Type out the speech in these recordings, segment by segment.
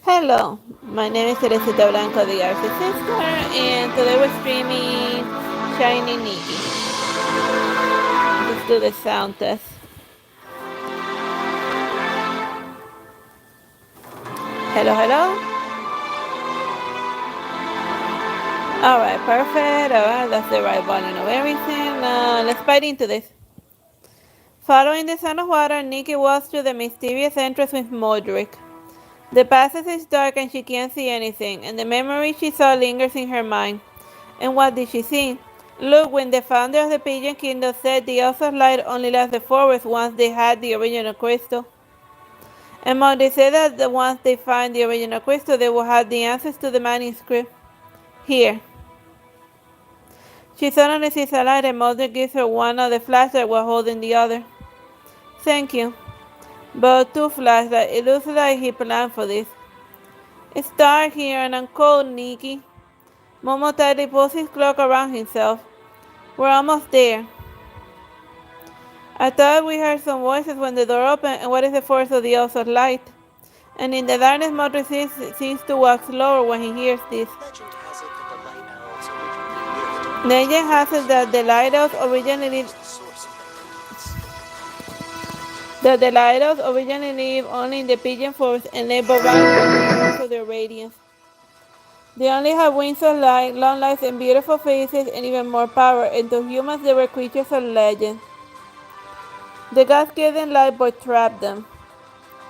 Hello, my name is Teresita Blanco, the Artsy sister, and today we're streaming Shiny Nikki. Let's do the sound test. Hello, hello. Alright, perfect. Alright, that's the right button of everything. Let's bite into this. Following the sound of water, Nikki walks through the mysterious entrance with Modric. The passage is dark and she can't see anything, and the memory she saw lingers in her mind. And what did she see? Look, when the founder of the Pigeon Kingdom said the elves of light only left the forest once they had the original crystal. And they said that once they find the original crystal, they will have the answers to the manuscript. Here. She suddenly sees a light and Mother gives her one of the flashlights while holding the other. Thank you. But two flashlights. It looks like he planned for this. It's dark here and I'm cold, Nikki. Momo tightly pulls his cloak around himself. We're almost there. I thought we heard some voices when the door opened, and what is the force of the elves of light? And in the darkness, Mother seems to walk slower when he hears this. Legend has it that the light elves originally live only in the pigeon forest and live around because of their radiance. They only have wings of light, long lives, and beautiful faces, and even more power, and to humans they were creatures of legend. The gods gave them light but trapped them.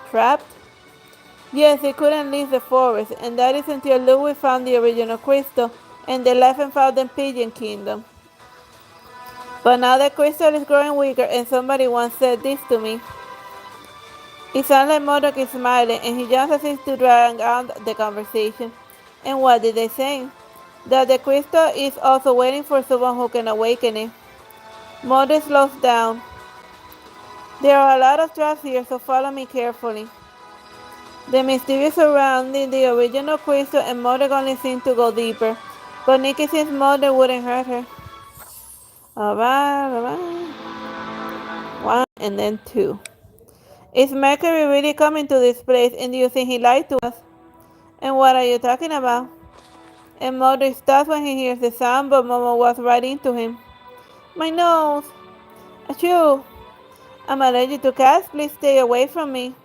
Trapped? Yes, they couldn't leave the forest, and that is until Louis found the original crystal, and they left and found the Pigeon Kingdom. But now the crystal is growing weaker, and somebody once said this to me. It sounds like Modok is smiling, and he just seems to drag out the conversation. And what did they say? That the crystal is also waiting for someone who can awaken it. Modok slows down. There are a lot of traps here, so follow me carefully. The mystery surrounding the original crystal and Mother only seemed to go deeper, but Nikki seems Mother wouldn't hurt her. Alright. One and then two. Is Mercury really coming to this place, and do you think he lied to us? And what are you talking about? And Mother stops when he hears the sound, but Momo walks right into him. My nose! Achoo! I'm allergic to cats, please stay away from me.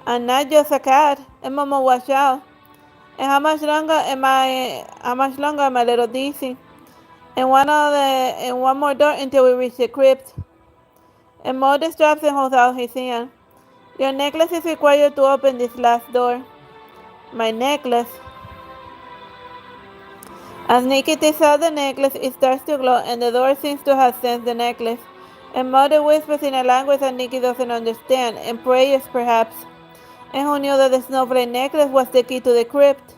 I'm not just a cat, and Momo watch out. And how much longer am I a little dizzy? And one more door until we reach the crypt. And Mother stops and holds out his hand. Your necklace is required to open this last door. My necklace. As Nikki takes out the necklace, it starts to glow, and the door seems to have sensed the necklace. And Mother whispers in a language that Nikki doesn't understand, and prayers perhaps. And who knew that the snowflake necklace was the key to the crypt?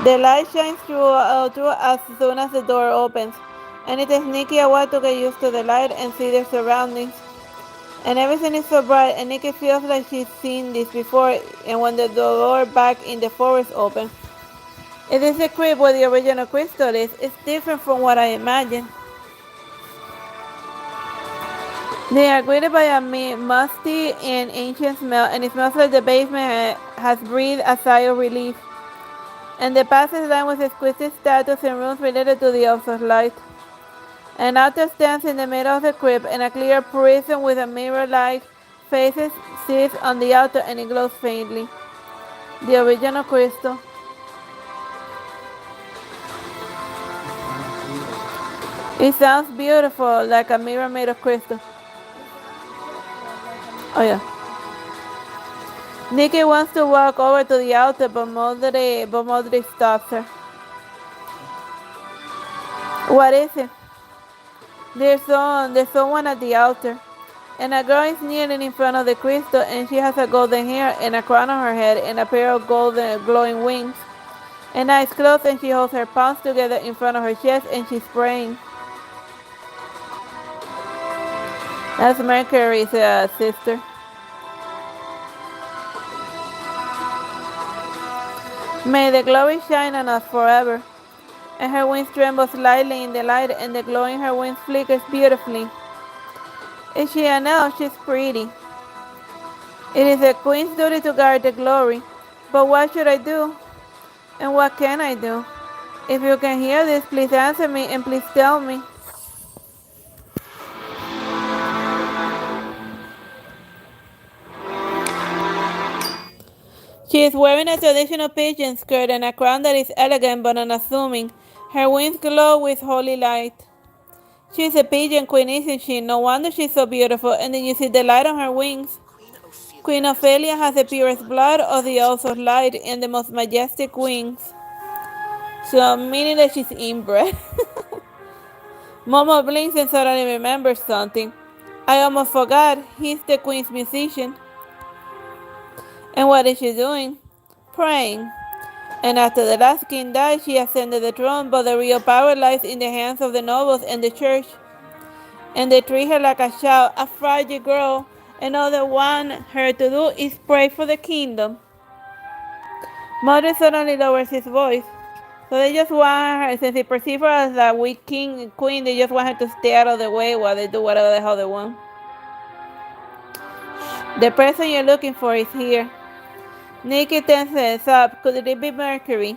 The light shines through as soon as the door opens, and it takes Nikki a while to get used to the light and see their surroundings. And everything is so bright, and Nikki feels like she's seen this before, and when the door back in the forest opens. It is the crypt where the original crystal is. It's different from what I imagined. They are greeted by a musty and ancient smell, and it smells like the basement has breathed a sigh of relief. And the passage lined with exquisite statues and rooms related to the elves of light. An altar stands in the middle of the crypt, and a clear prism with a mirror-like face sits on the altar, and it glows faintly. The original crystal. It sounds beautiful, like a mirror made of crystal. Oh yeah. Nikki wants to walk over to the altar, but Modri stops her. What is it? There's someone at the altar, and a girl is kneeling in front of the crystal, and she has a golden hair and a crown on her head and a pair of golden glowing wings, and eyes closed, and she holds her palms together in front of her chest, and she's praying. That's Mercury's sister. May the glory shine on us forever. And her wings tremble slightly in the light, and the glow in her wings flickers beautifully. Is she an elf? She's pretty. It is the queen's duty to guard the glory. But what should I do? And what can I do? If you can hear this, please answer me and please tell me. She is wearing a traditional pigeon skirt and a crown that is elegant but unassuming. Her wings glow with holy light. She is a pigeon queen, isn't she? No wonder she's so beautiful. And then you see the light on her wings. Queen Ophelia has the purest blood of the also light and the most majestic wings. So, meaning that she's inbred. Momo blinks and suddenly remembers something. I almost forgot. He's the queen's musician. And what is she doing? Praying. And after the last king died, she ascended the throne, but the real power lies in the hands of the nobles and the church. And they treat her like a child, a fragile girl, and all they want her to do is pray for the kingdom. Mother suddenly lowers his voice. So they just want her, since they perceive her as a weak king and queen, they just want her to stay out of the way while they do whatever the hell they want. The person you're looking for is here. Nikki tenses up. Could it be Mercury?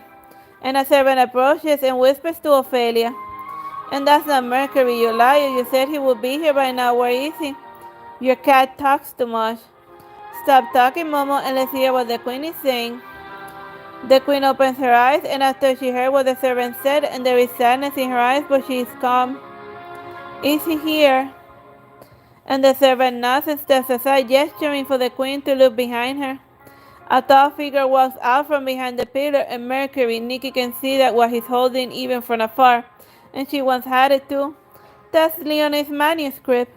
And a servant approaches and whispers to Ophelia. And that's not Mercury, you liar. You said he would be here by now. Where is he? Your cat talks too much. Stop talking, Momo, and let's hear what the queen is saying. The queen opens her eyes, and after she heard what the servant said, and there is sadness in her eyes, but she is calm. Is he here? And the servant nods and steps aside, gesturing for the queen to look behind her. A tall figure walks out from behind the pillar, and Mercury, Nikki can see that what he's holding even from afar, and she once had it too. That's Leonid's manuscript.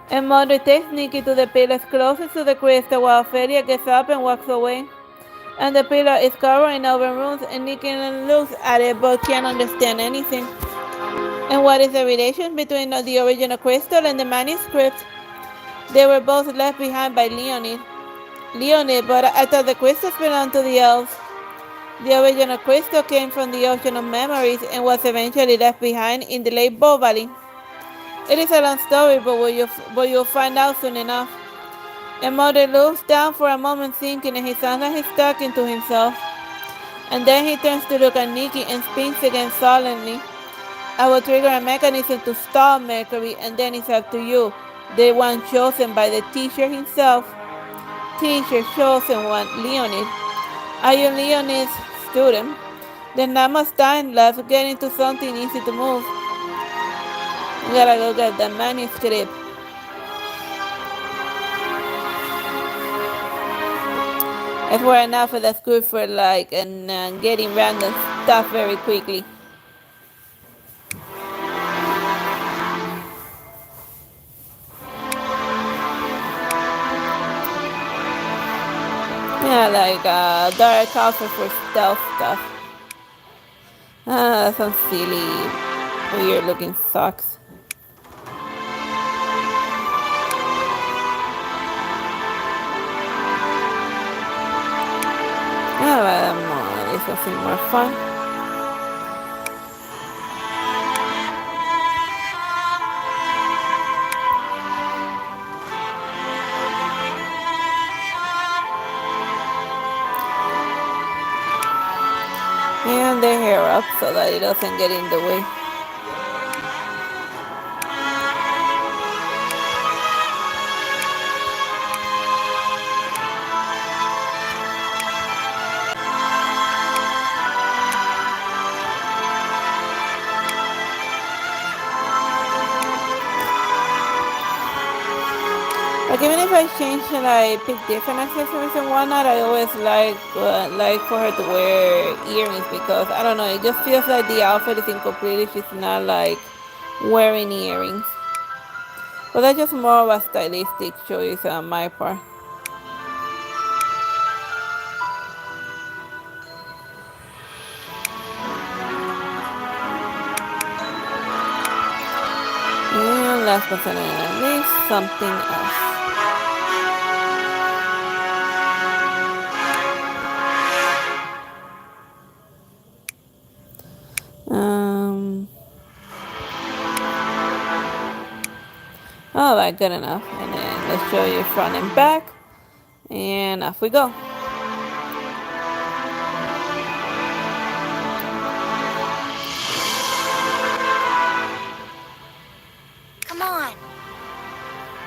And Mother takes Nikki to the pillars closest to the crystal while Ophelia gets up and walks away. And the pillar is covered in open runes, and Nikki looks at it but can't understand anything. And what is the relation between the original crystal and the manuscript? They were both left behind by Leonid. But I thought the crystals belonged to the elves. The original crystal came from the ocean of memories and was eventually left behind in the Lake Bow Valley. It is a long story, but you'll find out soon enough. And Mother looks down for a moment thinking, and he sounds like he's talking to himself. And then he turns to look at Nikki and speaks again solemnly. I will trigger a mechanism to stall Mercury, and then it's up to you, the one chosen by the teacher himself. Teacher chosen one, Leonid. Are you Leonid's student? Then not much time left. Get into something easy to move. You gotta go get the manuscript. That's where enough of that's good for and getting random stuff very quickly. Yeah, like dark alpha for stealth stuff. Some silly, weird looking socks. This will seem more fun. And the hair up so that it doesn't get in the way. Like even if I change and I pick different accessories and whatnot, I always like for her to wear earrings because I don't know, it just feels like the outfit is incomplete if she's not like wearing earrings. But that's just more of a stylistic choice on my part. And last but not least, something else. Alright, good enough. And then let's show you front and back. And off we go. Come on.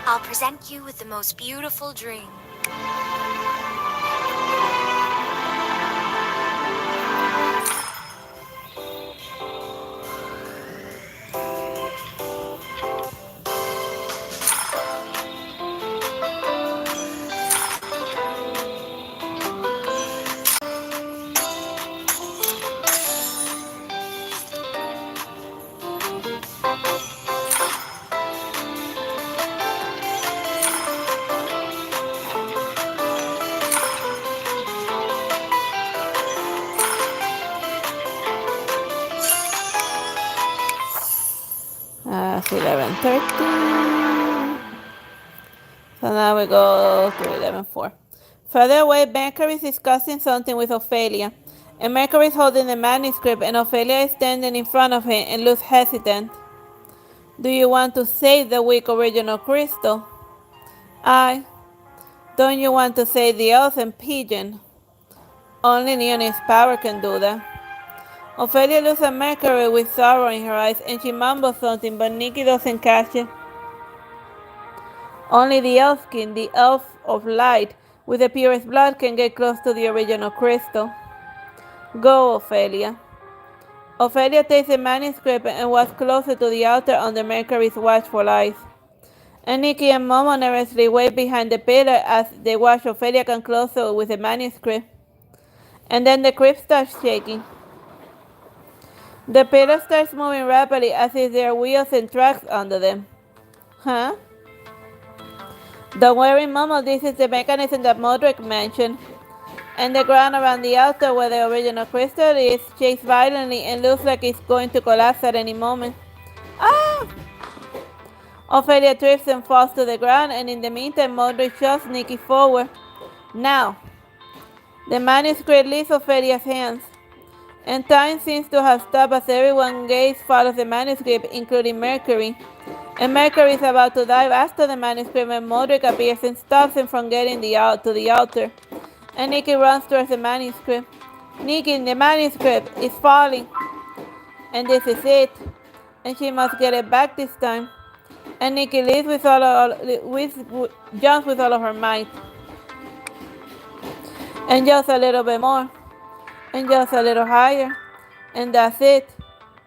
I'll present you with the most beautiful dream. That's 11:13. So now we go to 11:4. Further away, Mercury is discussing something with Ophelia. And Mercury is holding the manuscript, and Ophelia is standing in front of him and looks hesitant. Do you want to save the weak original crystal? Don't you want to save the elves and pigeon? Only Leonid's power can do that. Ophelia looks at Mercury with sorrow in her eyes, and she mumbles something, but Nikki doesn't catch it. Only the elfkin, the elf of light, with the purest blood can get close to the original crystal. Go, Ophelia. Ophelia takes the manuscript and walks closer to the altar under Mercury's watchful eyes. And Nikki and Momo nervously wait behind the pillar as they watch Ophelia come closer with the manuscript. And then the crypt starts shaking. The pillar starts moving rapidly as if there are wheels and tracks under them. Huh? Don't worry, Momo, this is the mechanism that Modric mentioned. And the ground around the altar where the original crystal is shakes violently and looks like it's going to collapse at any moment. Ah! Ophelia trips and falls to the ground, and in the meantime, Modric shoves Nikki forward. Now! The manuscript leaves Ophelia's hands, and time seems to have stopped as everyone's gaze follows the manuscript, including Mercury. And Mercury is about to dive after the manuscript when Modric appears and stops him from getting to the altar. And Nikki runs towards the manuscript. Nikki, the manuscript is falling. And this is it. And she must get it back this time. And Nikki leaves jumps with all of her might. And just a little bit more. And just a little higher. And that's it.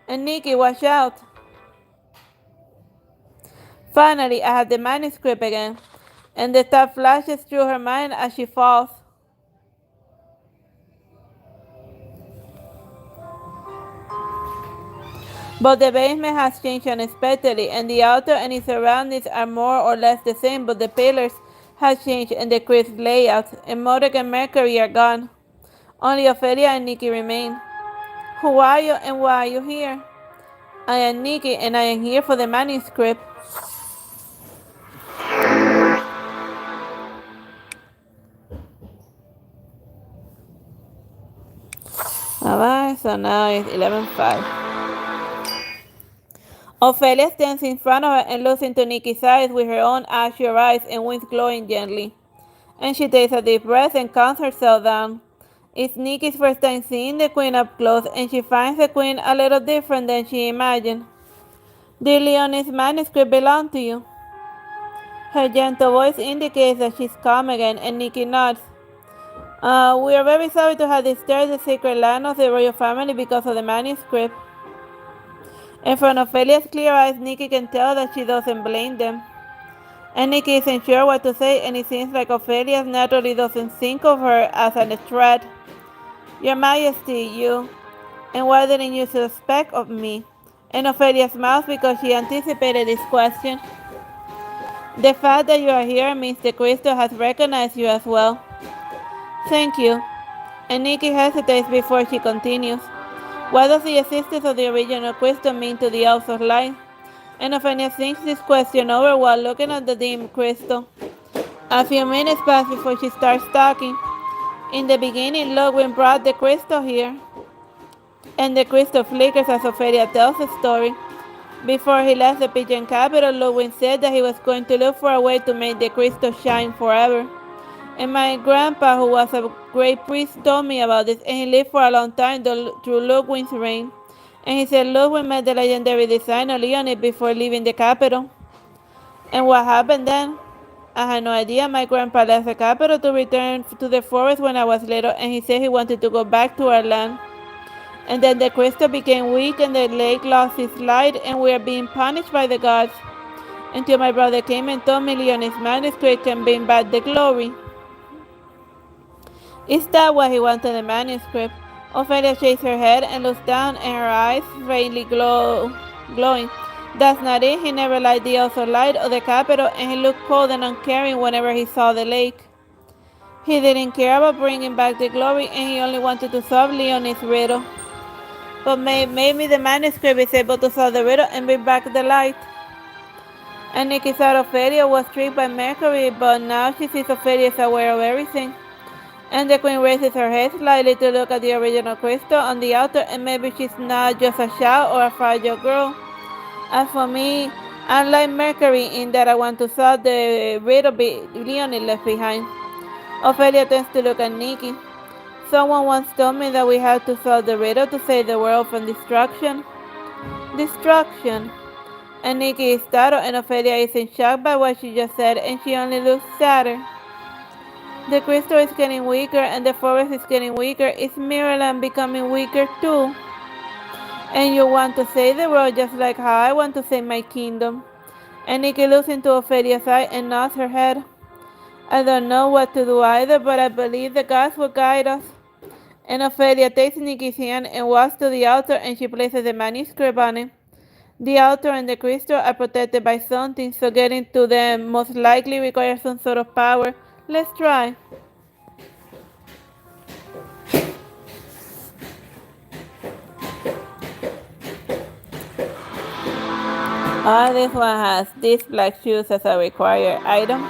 And Nikki, watch out. Finally, I have the manuscript again. And the thought flashes through her mind as she falls. But the basement has changed unexpectedly, and the altar and its surroundings are more or less the same, but the pillars have changed and the crypt layout, and Modric and Mercury are gone. Only Ophelia and Nikki remain. Who are you and why are you here? I am Nikki, and I am here for the manuscript. Alright, so now it's 11:5. Ophelia stands in front of her and looks into Nikki's eyes with her own azure eyes and winks glowing gently. And she takes a deep breath and calms herself down. It's Nikki's first time seeing the queen up close, and she finds the queen a little different than she imagined. Did Leonid's manuscript belong to you? Her gentle voice indicates that she's calm again, and Nikki nods. We are very sorry to have disturbed the sacred land of the royal family because of the manuscript. And from Ophelia's clear eyes, Nikki can tell that she doesn't blame them. And Nikki isn't sure what to say, and it seems like Ophelia naturally doesn't think of her as a threat. Your Majesty, you. And why didn't you suspect of me? And Ophelia smiles because she anticipated this question. The fact that you are here means the crystal has recognized you as well. Thank you. And Nikki hesitates before she continues. What does the existence of the original crystal mean to the elves of light? And Ophelia thinks this question over while looking at the dim crystal. A few minutes pass before she starts talking. In the beginning, Ludwig brought the crystal here. And the crystal flickers as Ophelia tells the story. Before he left the pigeon capital, Ludwig said that he was going to look for a way to make the crystal shine forever. And my grandpa, who was a great priest, told me about this, and he lived for a long time through Ludwig's reign. And he said Ludwig met the legendary designer Leonid before leaving the capital. And what happened then? I had no idea. My grandpa left the capital to return to the forest when I was little, and he said he wanted to go back to our land. And then the crystal became weak, and the lake lost its light, and we are being punished by the gods. Until my brother came and told me Leonid's manuscript can bring back the glory. Is that what he wanted the manuscript? Ophelia shakes her head and looks down, and her eyes faintly glowing. That's not it. He never liked the outside light of the capital, and he looked cold and uncaring whenever he saw the lake. He didn't care about bringing back the glory, and he only wanted to solve Leonid's riddle. But maybe the manuscript is able to solve the riddle and bring back the light. And Nikki thought Ophelia was tricked by Mercury, but now she sees Ophelia is aware of everything. And the queen raises her head slightly to look at the original crystal on the altar, and maybe she's not just a child or a fragile girl. As for me, I'm like Mercury in that I want to solve the riddle Leonid left behind. Ophelia turns to look at Nikki. Someone once told me that we have to solve the riddle to save the world from destruction. Destruction. And Nikki is startled, and Ophelia is in shock by what she just said, and she only looks sadder. The crystal is getting weaker, and the forest is getting weaker. Is Mirrorland becoming weaker too? And you want to save the world just like how I want to save my kingdom. And Nikki looks into Ophelia's eye and nods her head. I don't know what to do either, but I believe the gods will guide us. And Ophelia takes Nikki's hand and walks to the altar, and she places the manuscript on it. The altar and the crystal are protected by something, so getting to them most likely requires some sort of power. Let's try. This one has these black shoes as a required item.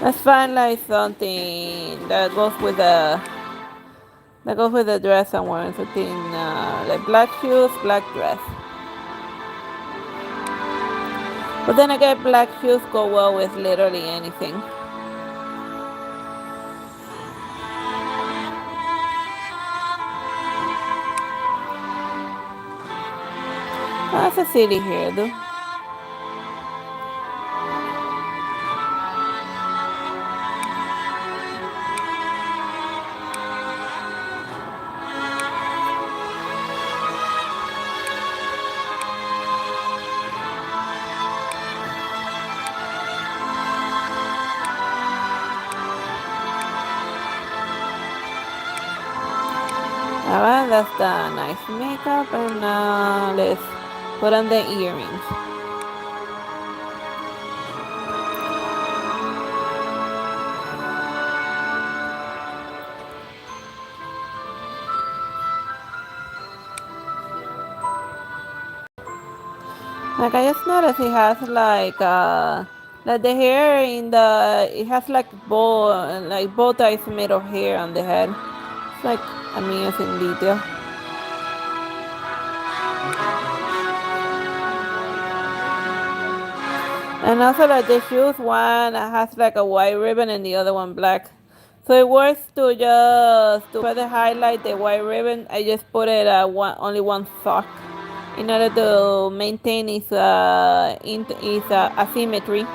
Let's find like something that goes with the dress I'm wearing. Something like black shoes, black dress. But then again, black shoes go well with literally anything. That's a silly hairdo. Alright, that's the nice makeup, and now let's put on the earrings. Like I just noticed it has like the hair in it has like bow ties made of hair on the head. It's like amusing detail. And also like the shoes, one has like a white ribbon and the other one black. So it works to further highlight the white ribbon. I just put it only one sock in order to maintain its asymmetry.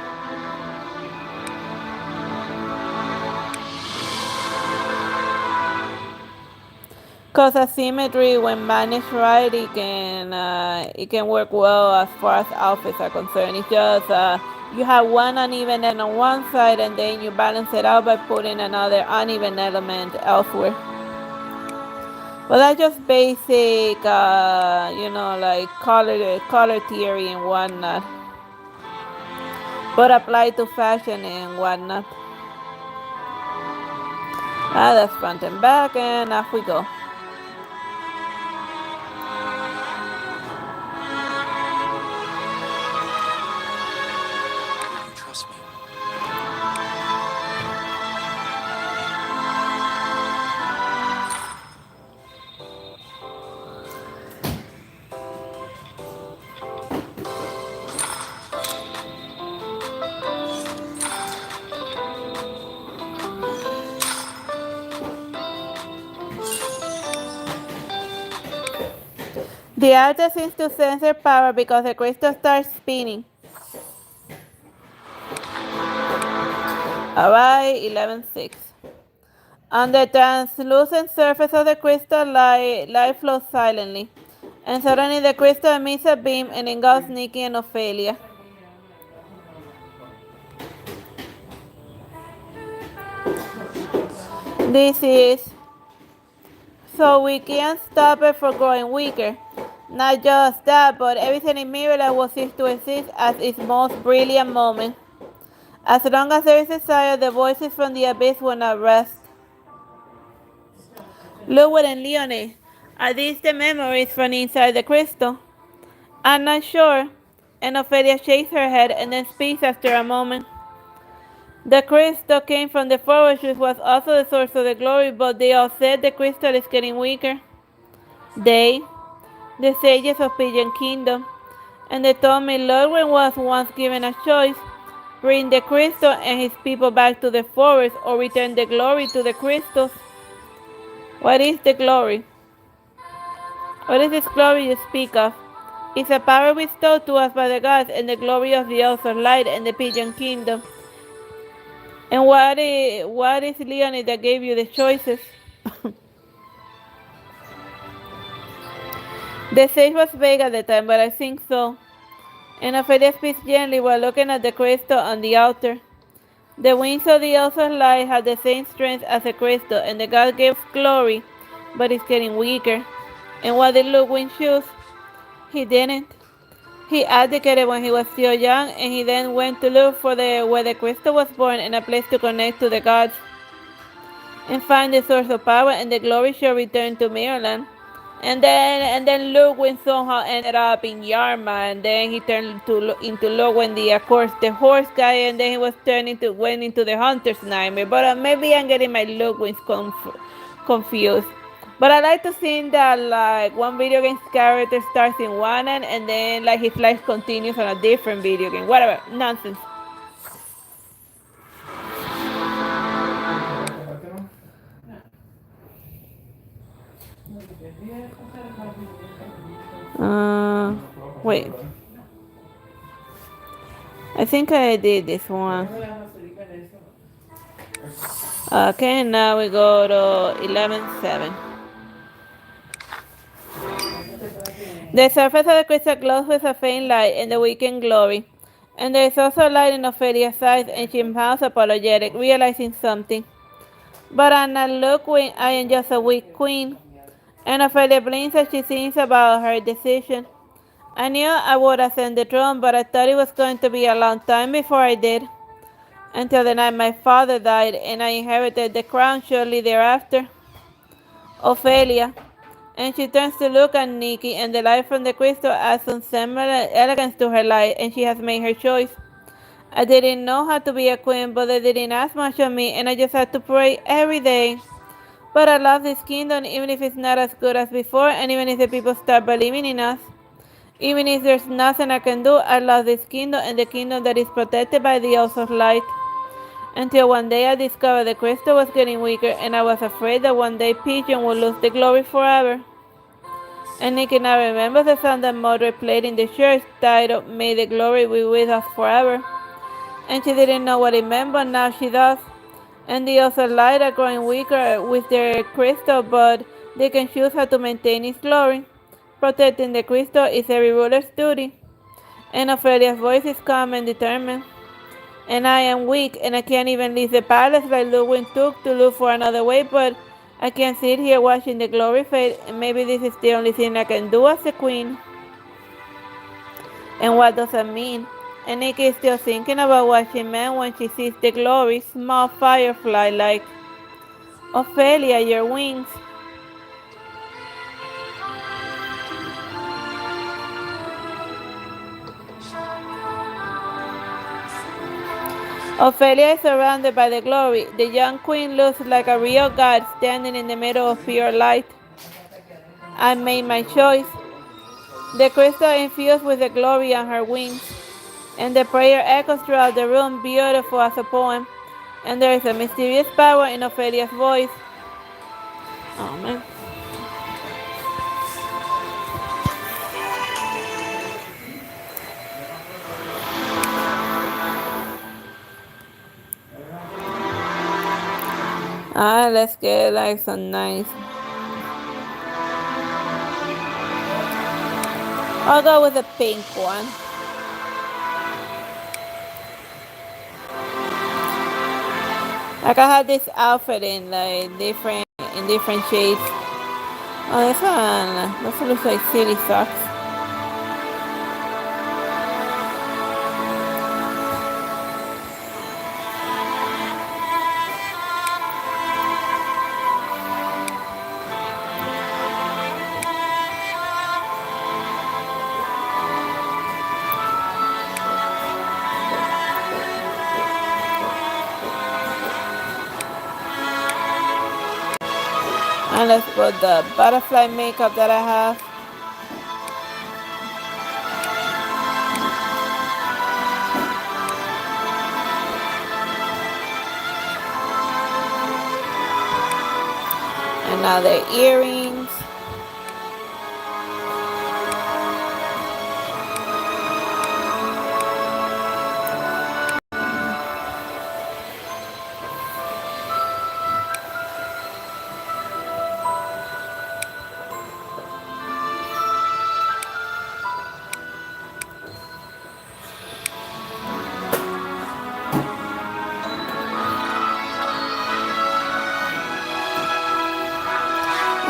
Because asymmetry, when managed right, it can work well as far as outfits are concerned. It's just you have one uneven element on one side, and then you balance it out by putting another uneven element elsewhere. But that's just basic, like color theory and whatnot. But applied to fashion and whatnot. That's front and back, and off we go. The altar seems to sense her power because the crystal starts spinning. Alright, 11:6. On the translucent surface of the crystal, light flows silently, and suddenly the crystal emits a beam and engulfs Nikki and Ophelia. This is so we can't stop it from growing weaker. Not just that, but everything in Mirrorland will cease to exist at its most brilliant moment. As long as there is desire, the voices from the abyss will not rest. Leonid and Leonid, are these the memories from inside the crystal? I'm not sure. And Ophelia shakes her head and then speaks after a moment. The crystal came from the forest, which was also the source of the glory, but they all said the crystal is getting weaker. They, the sages of Pigeon Kingdom, and they told me Lordwin was once given a choice: bring the crystal and his people back to the forest, or return the glory to the crystals. What is the glory? What is this glory you speak of? It's a power bestowed to us by the gods and the glory of the elves of light and the Pigeon Kingdom. And what is Leonid that gave you the choices? The sage was vague at the time, but I think so. And Ophelia speaks gently while looking at the crystal on the altar. The wings of the elves of light have the same strength as the crystal, and the god gives glory, but it's getting weaker. And what did Ludwig choose? He didn't. He abdicated when he was still young, and he then went to look for where the crystal was born and a place to connect to the gods and find the source of power, and the glory shall return to Mirrorland. And then Ludwig somehow ended up in Yarma, and then he turned into Ludwig the, of course, the horse guy, and then he went into the hunter's nightmare. But maybe I'm getting my Ludwigs confused. But I like to think that like one video game's character starts in one end, and then like his life continues on a different video game. Whatever, nonsense. Wait. I think I did this one. Okay, now we go to 11:7. The surface of the crystal glows with a faint light and the weekend glory. And there is also light in Ophelia's eyes, and she smiles apologetic, realizing something. But I'm not Ludwig, I am just a weak queen. And Ophelia blinks as she thinks about her decision. I knew I would ascend the throne, but I thought it was going to be a long time before I did. Until the night my father died, and I inherited the crown shortly thereafter. Ophelia. And she turns to look at Nikki, and the light from the crystal adds some similar elegance to her light, and she has made her choice. I didn't know how to be a queen, but they didn't ask much of me, and I just had to pray every day. But I love this kingdom, even if it's not as good as before, and even if the people start believing in us. Even if there's nothing I can do, I love this kingdom and the kingdom that is protected by the elves of light. Until one day I discovered the crystal was getting weaker, and I was afraid that one day Pigeon would lose the glory forever. And Nikki now remembers the song that Mother played in the church titled May the Glory Be With Us Forever. And she didn't know what it meant, but now she does. And the elves of light are growing weaker with their crystal, but they can choose how to maintain its glory. Protecting the crystal is every ruler's duty. And Ophelia's voice is calm and determined. And I am weak, and I can't even leave the palace like Ludwig took to look for another way, but I can sit here watching the glory fade, and maybe this is the only thing I can do as a queen. And what does that mean? And Nikki is still thinking about what she meant when she sees the glory, small firefly like, Ophelia, your wings. Ophelia is surrounded by the glory. The young queen looks like a real god standing in the middle of pure light. I made my choice. The crystal infused with the glory on her wings, and the prayer echoes throughout the room, beautiful as a poem. And there is a mysterious power in Ophelia's voice. Oh man. Let's get like some nice. I'll go with the pink one. Like I had this outfit in like different shades. Oh, this one looks like city socks. And let's put the butterfly makeup that I have. And now the earrings.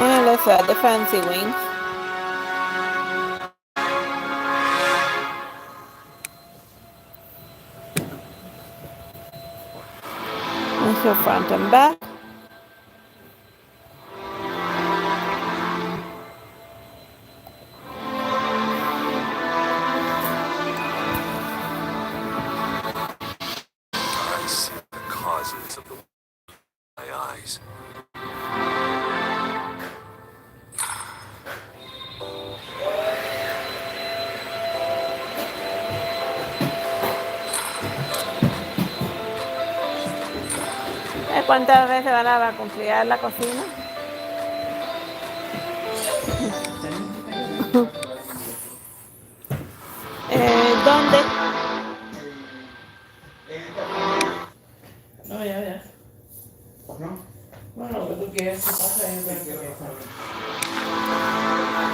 And let's add the fancy wings. And show front and back. I see the causes of my eyes. ¿Cuántas veces van a vacuumar la cocina? ¿Dónde? No, ya. ¿No? Bueno, lo que tú quieres, si pasa ahí,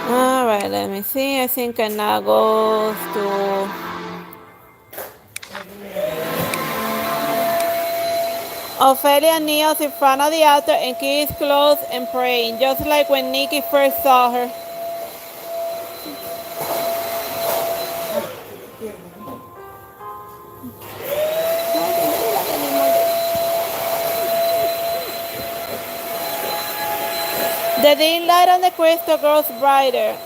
Alright, let me see. I think I now goes to Ophelia kneels in front of the altar and keeps close and praying, just like when Nikki first saw her. The dim light on the crystal grows brighter,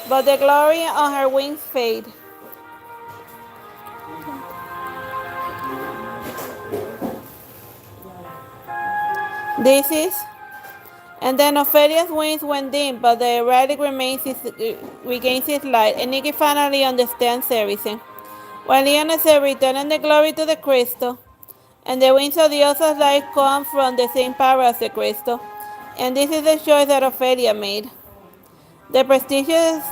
but the glory on her wings fade. This is, and then Ophelia's wings went dim, but the relic regains its light, and Nikki finally understands everything. When Leonid said, returning the glory to the crystal, and the wings of the Osa's light come from the same power as the crystal, and this is the choice that Ophelia made. The prestigious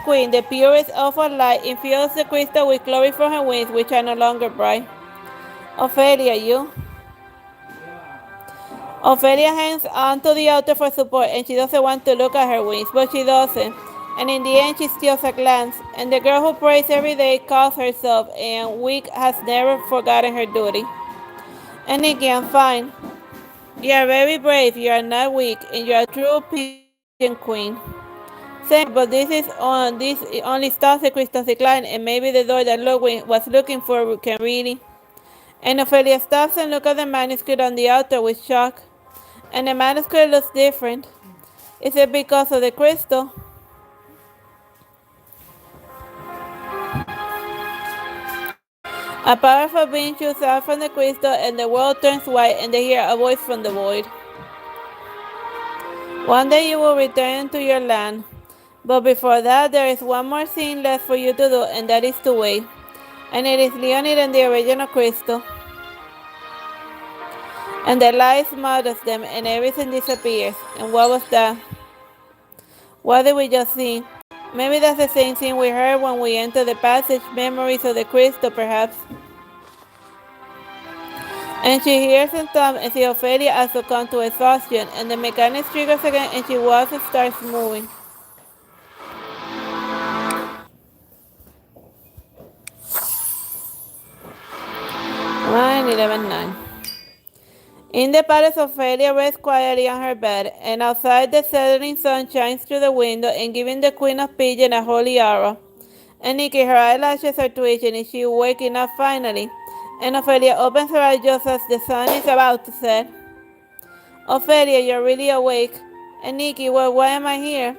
queen, the purest of her light, infused the crystal with glory from her wings, which are no longer bright. Ophelia, you. Ophelia hangs onto the altar for support, and she doesn't want to look at her wings, but she doesn't. And in the end, she steals a glance. And the girl who prays every day calls herself, and weak has never forgotten her duty. And Nikki, I'm fine. You are very brave, you are not weak, and you are a true pigeon queen. Thank, but this only stops the crystal's decline, and maybe the door that Ludwig was looking for can really. And Ophelia stops and looks at the manuscript on the altar with shock. And the manuscript looks different. Is it because of the crystal? A powerful being shoots out from the crystal, and the world turns white, and they hear a voice from the void. One day you will return to your land, but before that there is one more thing left for you to do, and that is to wait. And it is Leonid and the original crystal. And the light smothers them, and everything disappears. And what was that? What did we just see? Maybe that's the same thing we heard when we entered the passage, memories of the crystal, perhaps. And she hears him thump and sees Ophelia has succumbed to exhaustion, and the mechanics triggers again and she walks and starts moving. Line 11:9. In the palace, Ophelia rests quietly on her bed, and outside the setting sun shines through the window and giving the Queen of Pigeon a holy aura. And Nikki, her eyelashes are twitching and she's waking up finally. And Ophelia opens her eyes just as the sun is about to set. Ophelia, you're really awake. And Nikki, well, why am I here?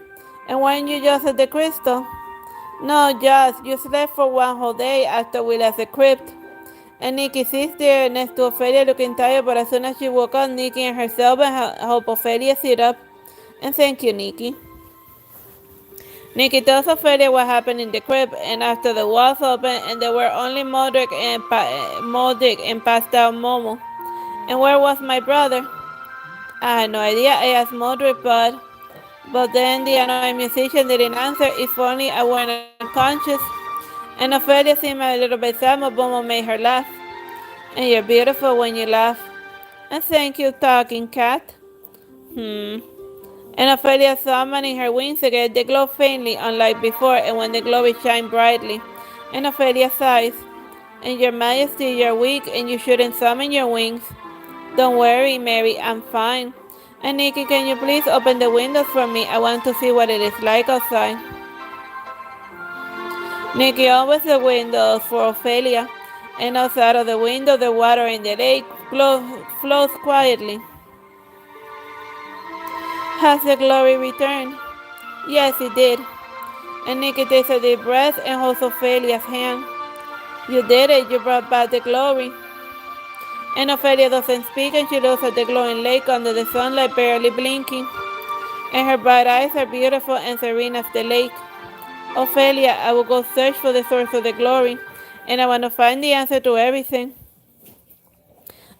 And weren't you just at the crystal? No, just, you slept for one whole day after we left the crypt. And Nikki sits there next to Ophelia looking tired, but as soon as she woke up, Nikki and herself and help Ophelia sit up. And thank you, Nikki. Nikki tells Ophelia what happened in the crypt, and after the walls opened and there were only Modric and passed out Momo. And where was my brother? I had no idea. I asked Modric, but then the annoying musician didn't answer. If only I weren't unconscious. And Ophelia seemed a little bit sad, but Momo made her laugh. And you're beautiful when you laugh. And thank you, talking cat. And Ophelia summoning her wings again, they glow faintly, unlike before, and when they glow it shine brightly. And Ophelia sighs, and your majesty, you're weak, and you shouldn't summon your wings. Don't worry, Mary, I'm fine. And Nikki, can you please open the windows for me? I want to see what it is like outside. Nikki opens the windows for Ophelia, and outside of the window, the water in the lake flows quietly. Has the glory returned? Yes, it did. And Nikki takes a deep breath and holds Ophelia's hand. You did it, you brought back the glory. And Ophelia doesn't speak and she looks at the glowing lake under the sunlight barely blinking. And her bright eyes are beautiful and serene as the lake. Ophelia, I will go search for the source of the glory, and I want to find the answer to everything.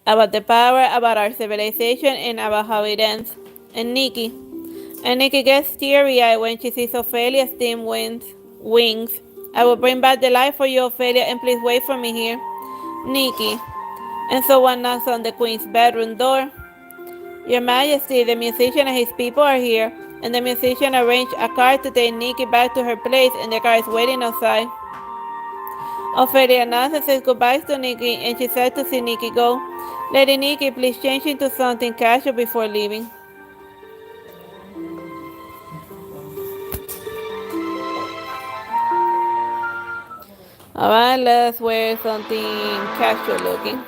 About the power, about our civilization, and about how it ends. And Nikki gets teary-eyed when she sees Ophelia's dim wings. I will bring back the light for you, Ophelia, and please wait for me here. Nikki. And someone knocks on the queen's bedroom door. Your Majesty, the musician and his people are here, and the musician arranged a car to take Nikki back to her place, and the car is waiting outside. Ophelia nods and says goodbye to Nikki, and she's sad to see Nikki go. Lady Nikki, please change into something casual before leaving. Alright, let's wear something casual looking.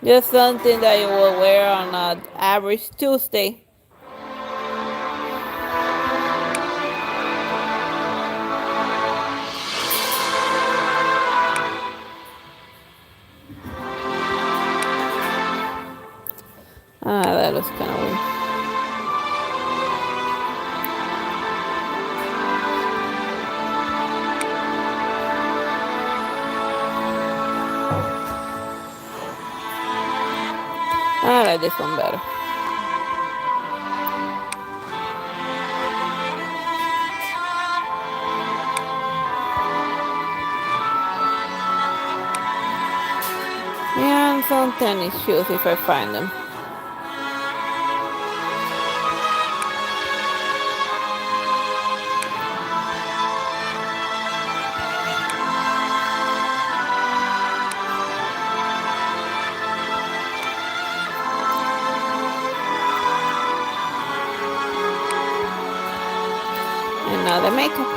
Just something that you will wear on an average Tuesday. That looks kind of weird. I like this one better. And some tennis shoes if I find them. And now the makeup.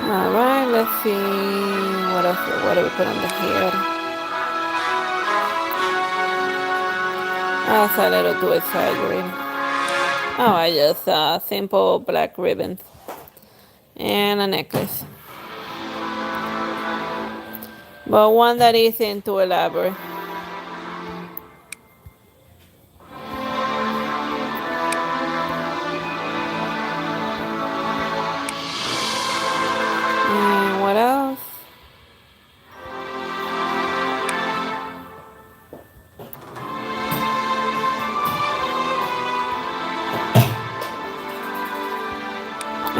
Alright, let's see what else, what do we put on the hair? That's a little too exaggerated. Oh, I just simple black ribbons and a necklace, but one that isn't too elaborate.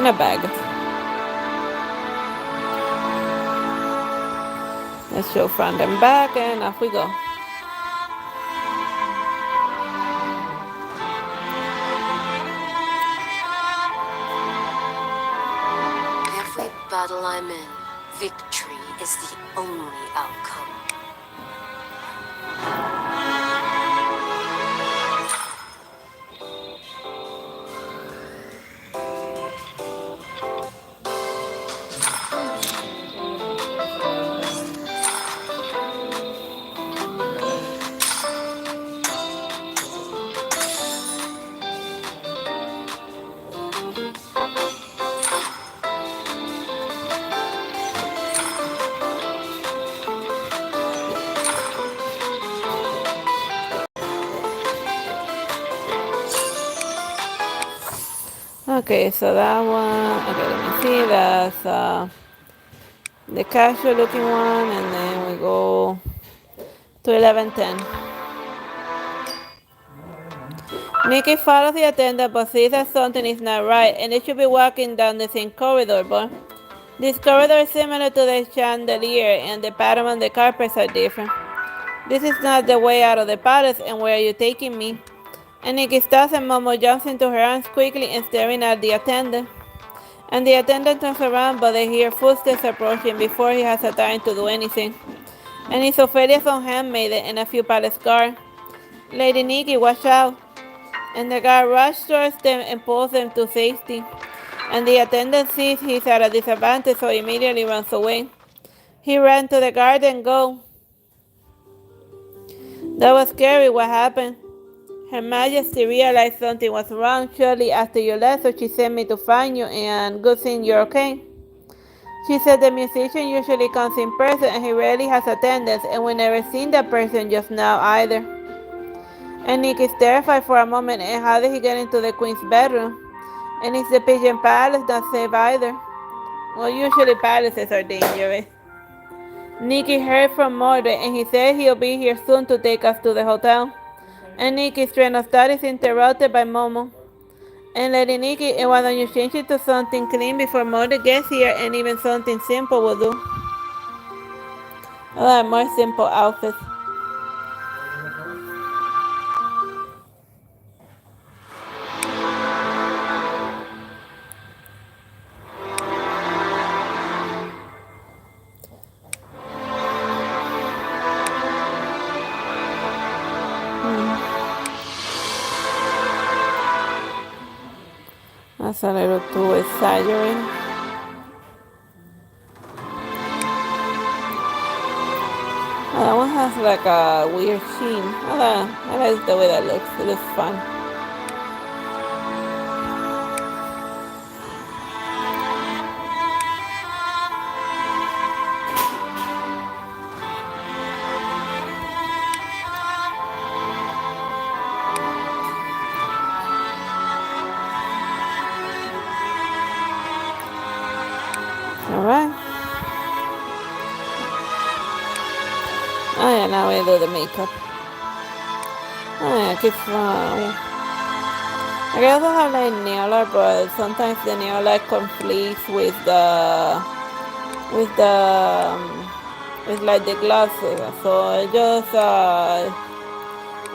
in a bag. Let's show front and back, and off we go. Every battle I'm in, victory is the only outcome. Okay, so that one, okay, let me see, that's the casual looking one, and then we go to 11:10. Nikki follows the attendant but sees that something is not right, and they should be walking down the same corridor, but this corridor is similar to the chandelier, and the pattern on the carpets are different. This is not the way out of the palace, and where are you taking me? And Nikki stops, and Momo jumps into her arms quickly and staring at the attendant. And the attendant turns around, but they hear footsteps approaching before he has a time to do anything. And it's Ophelia's own handmaiden and a few palace guards. Lady Nikki, watch out! And the guard rushes towards them and pulls them to safety. And the attendant sees he's at a disadvantage, so immediately runs away. He ran to the guard and go. That was scary. What happened? Her Majesty realized something was wrong shortly after you left, so she sent me to find you, and good thing you're okay. She said the musician usually comes in person and he rarely has attendance, and we never seen that person just now either. And Nick is terrified for a moment, and how did he get into the queen's bedroom? And is the pigeon palace not safe either? Well, usually palaces are dangerous. Nikki heard from Mordred, and he said he'll be here soon to take us to the hotel. And Nikki's train of thought is interrupted by Momo. And Lady Nikki, and why don't you change it to something clean before Mordred gets here, and even something simple will do. I like more simple outfits. That's a little too exaggerated. Oh, that one has like a weird sheen. I like the way that looks. It looks fun. Alright. Oh yeah, now we do the makeup. Oh yeah, keep I also have like nail art, but sometimes the nail art conflicts with with like the glasses, so I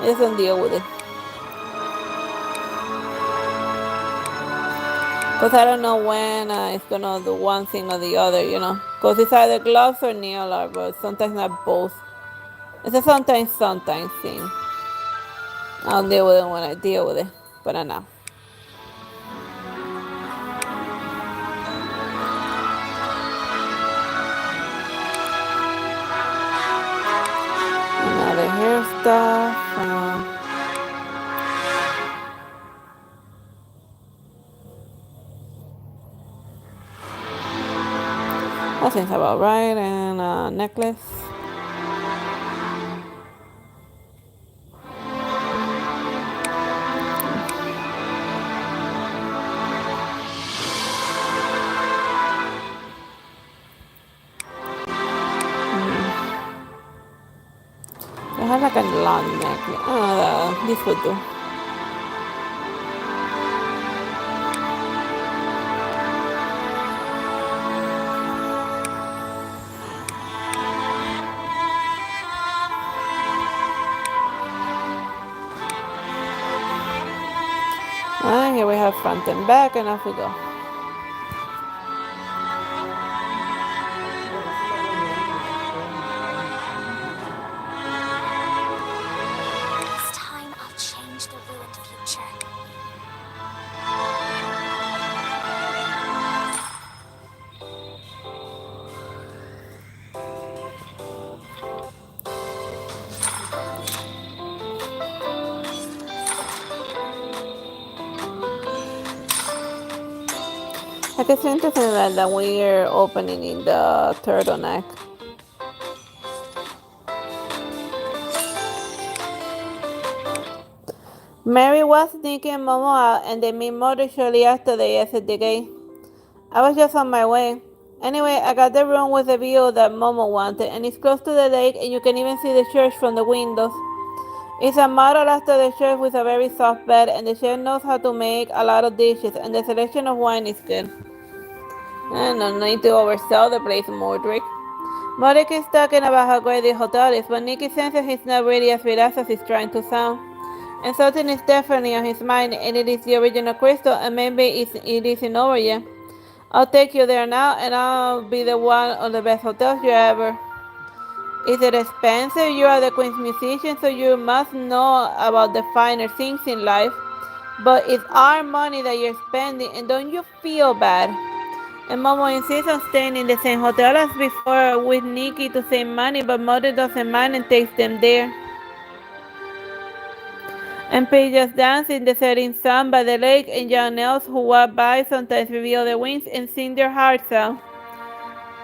just don't deal with it. Because I don't know when it's gonna do one thing or the other, you know. Because it's either gloves or nail art, but sometimes not both. It's a sometimes thing. I'll deal with it when I deal with it, but I know. Another hair stuff. That seems about right, and a necklace. I have like a long necklace. Oh, this would do. here we have front and back, and off we go. This time I'll change the ruined future. I guess it's interesting that we're opening in the turtleneck. Mary was Nikki and Momo out, and they meet Mother shortly after they exit the gate. I was just on my way. Anyway, I got the room with the view that Momo wanted, and it's close to the lake, and you can even see the church from the windows. It's a model after the chef with a very soft bed, and the chef knows how to make a lot of dishes, and the selection of wine is good. I don't need to oversell the place, Mordrick. Mordrick is talking about how great the hotel is, but Nikki senses he's not really as relaxed as he's trying to sound. And something is definitely on his mind, and it is the original crystal, and maybe it isn't over yet. I'll take you there now, and I'll be the one of the best hotels you ever. Is it expensive? You are the Queen's musician, so you must know about the finer things in life. But it's our money that you're spending, and don't you feel bad? And Momo insists on staying in the same hotel as before with Nikki to save money, but Mother doesn't mind and takes them there. And Pages dance in the setting sun by the lake, and young elves who walk by sometimes reveal their wings and sing their hearts out.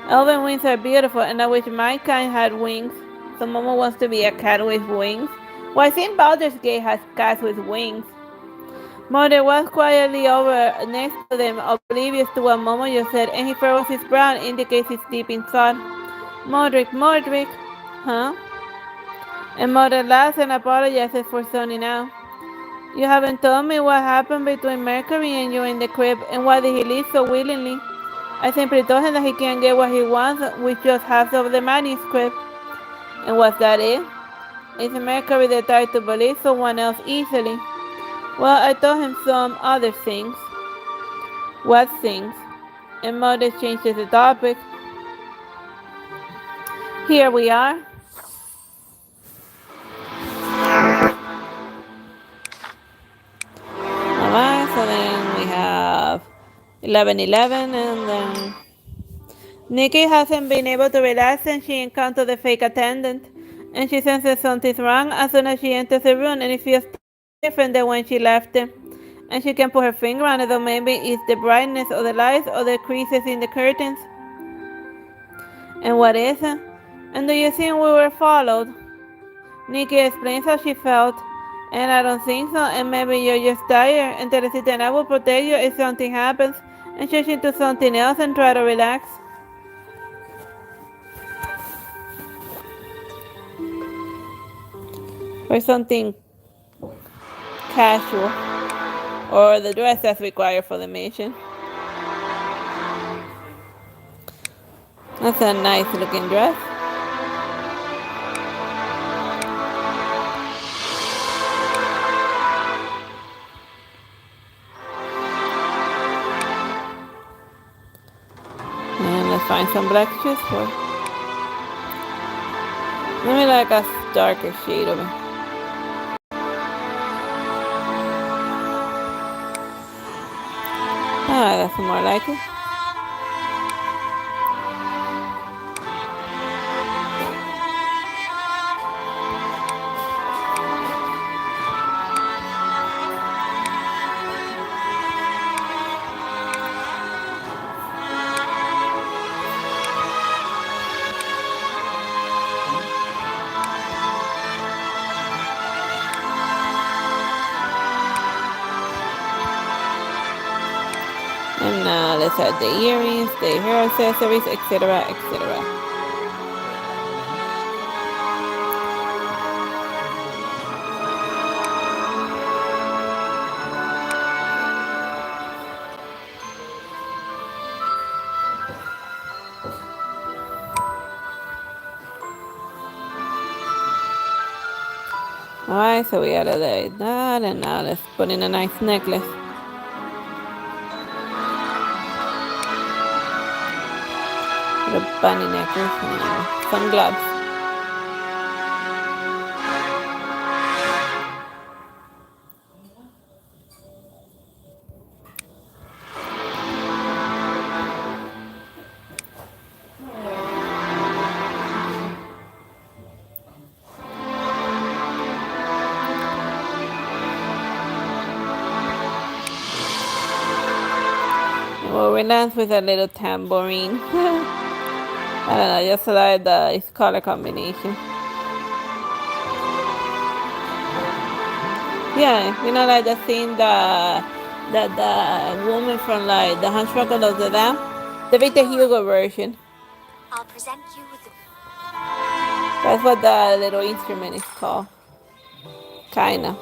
Elven wings are beautiful, and I wish my kind had wings. So Momo wants to be a cat with wings. Well, I think Baldur's Gate has cats with wings. Mother was quietly over next to them, oblivious to what Momo just said, and he furrows his brow, indicates his deep in thought. Mordrick, huh? And Mother laughs and apologizes for zoning out. You haven't told me what happened between Mercury and you in the crib, and why did he leave so willingly? I simply told him that he can't get what he wants with just half of the manuscript. And was that it? Is Mercury the type to believe someone else easily? Well, I told him some other things. What things? And Mother changes the topic. Here we are. Alright, so then we have 11:11, and then Nikki hasn't been able to relax since she encountered the fake attendant, and she senses something's wrong as soon as she enters the room, and it feels different than when she left it. And she can put her finger on it, or maybe it's the brightness of the lights or the creases in the curtains. And what is it? And do you think we were followed? Nikki explains how she felt. And I don't think so, and maybe you're just tired, and Teresita and I will protect you if something happens, and change into something else and try to relax. Or something casual, or the dress that's required for the mission. That's a nice looking dress. And let's find some black shoes for it. Maybe like a darker shade of it. Ah, that's more like it. And now let's add the earrings, the hair accessories, etc., etc. Alright, so we added that, and now let's put in a nice necklace. Little bunny necklace and some gloves. Well, we dance with a little tambourine. I don't know, just like its color combination. Yeah, like the scene that the woman from like the Hunchback of Notre Dame, the Victor Hugo version. I'll present you with the... That's what the little instrument is called. Kinda.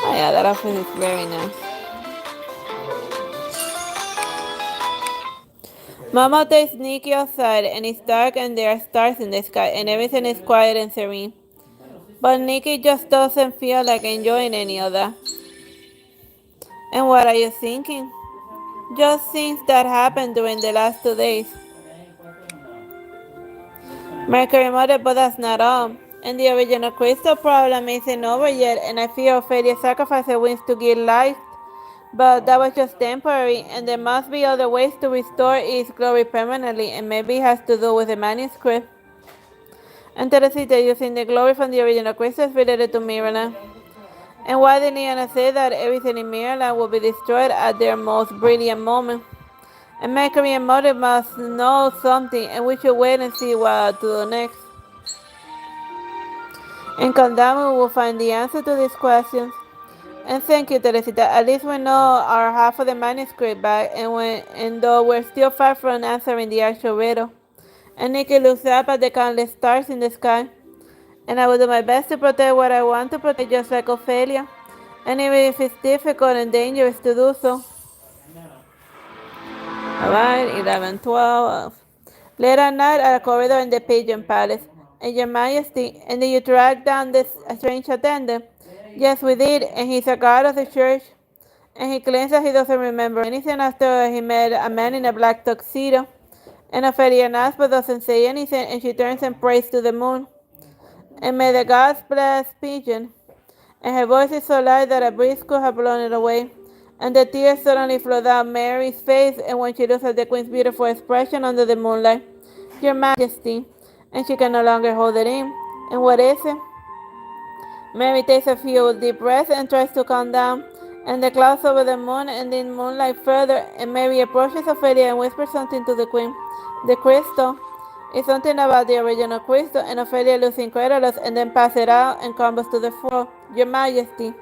Oh yeah, that outfit is very nice. Mama takes Nikki outside and it's dark and there are stars in the sky and everything is quiet and serene. But Nikki just doesn't feel like enjoying any of that. And what are you thinking? Just things that happened during the last 2 days. Mercury mother, but that's not all. And the original crystal problem isn't over yet, and I fear Ophelia sacrificed her wings to give life. But that was just temporary, and there must be other ways to restore its glory permanently, and maybe it has to do with the manuscript. And Teresita using the glory from the original crystal is related to Mirrorland. And why did Leonid say that everything in Mirrorland will be destroyed at their most brilliant moment? And Mercury and Mother must know something, and we should wait and see what to do next. In Condamu, we will find the answer to these questions. And thank you, Teresita. At least we know our half of the manuscript back, and though we're still far from answering the actual riddle. And Nikki looks up at the countless stars in the sky. And I will do my best to protect what I want to protect, just like Ophelia. And even if it's difficult and dangerous to do so. Alright, 11, 12. Late at night at a corridor in the Pigeon Palace. And Your Majesty, and did you track down this strange attendant? Yes, we did, and he's a guard of the church. And he claims that he doesn't remember anything after he met a man in a black tuxedo. And Ophelia asks but doesn't say anything, and she turns and prays to the moon. And may the gods bless Pigeon. And her voice is so loud that a breeze could have blown it away. And the tears suddenly flow down Mary's face, and when she looks at the queen's beautiful expression under the moonlight, Your Majesty, and she can no longer hold it in. And what is it? Mary takes a few deep breaths and tries to calm down, and the clouds over the moon and then moonlight further, and Mary approaches Ophelia and whispers something to the queen. The crystal is something about the original crystal, and Ophelia looks incredulous and then passes it out and crumbles to the floor. Your Majesty.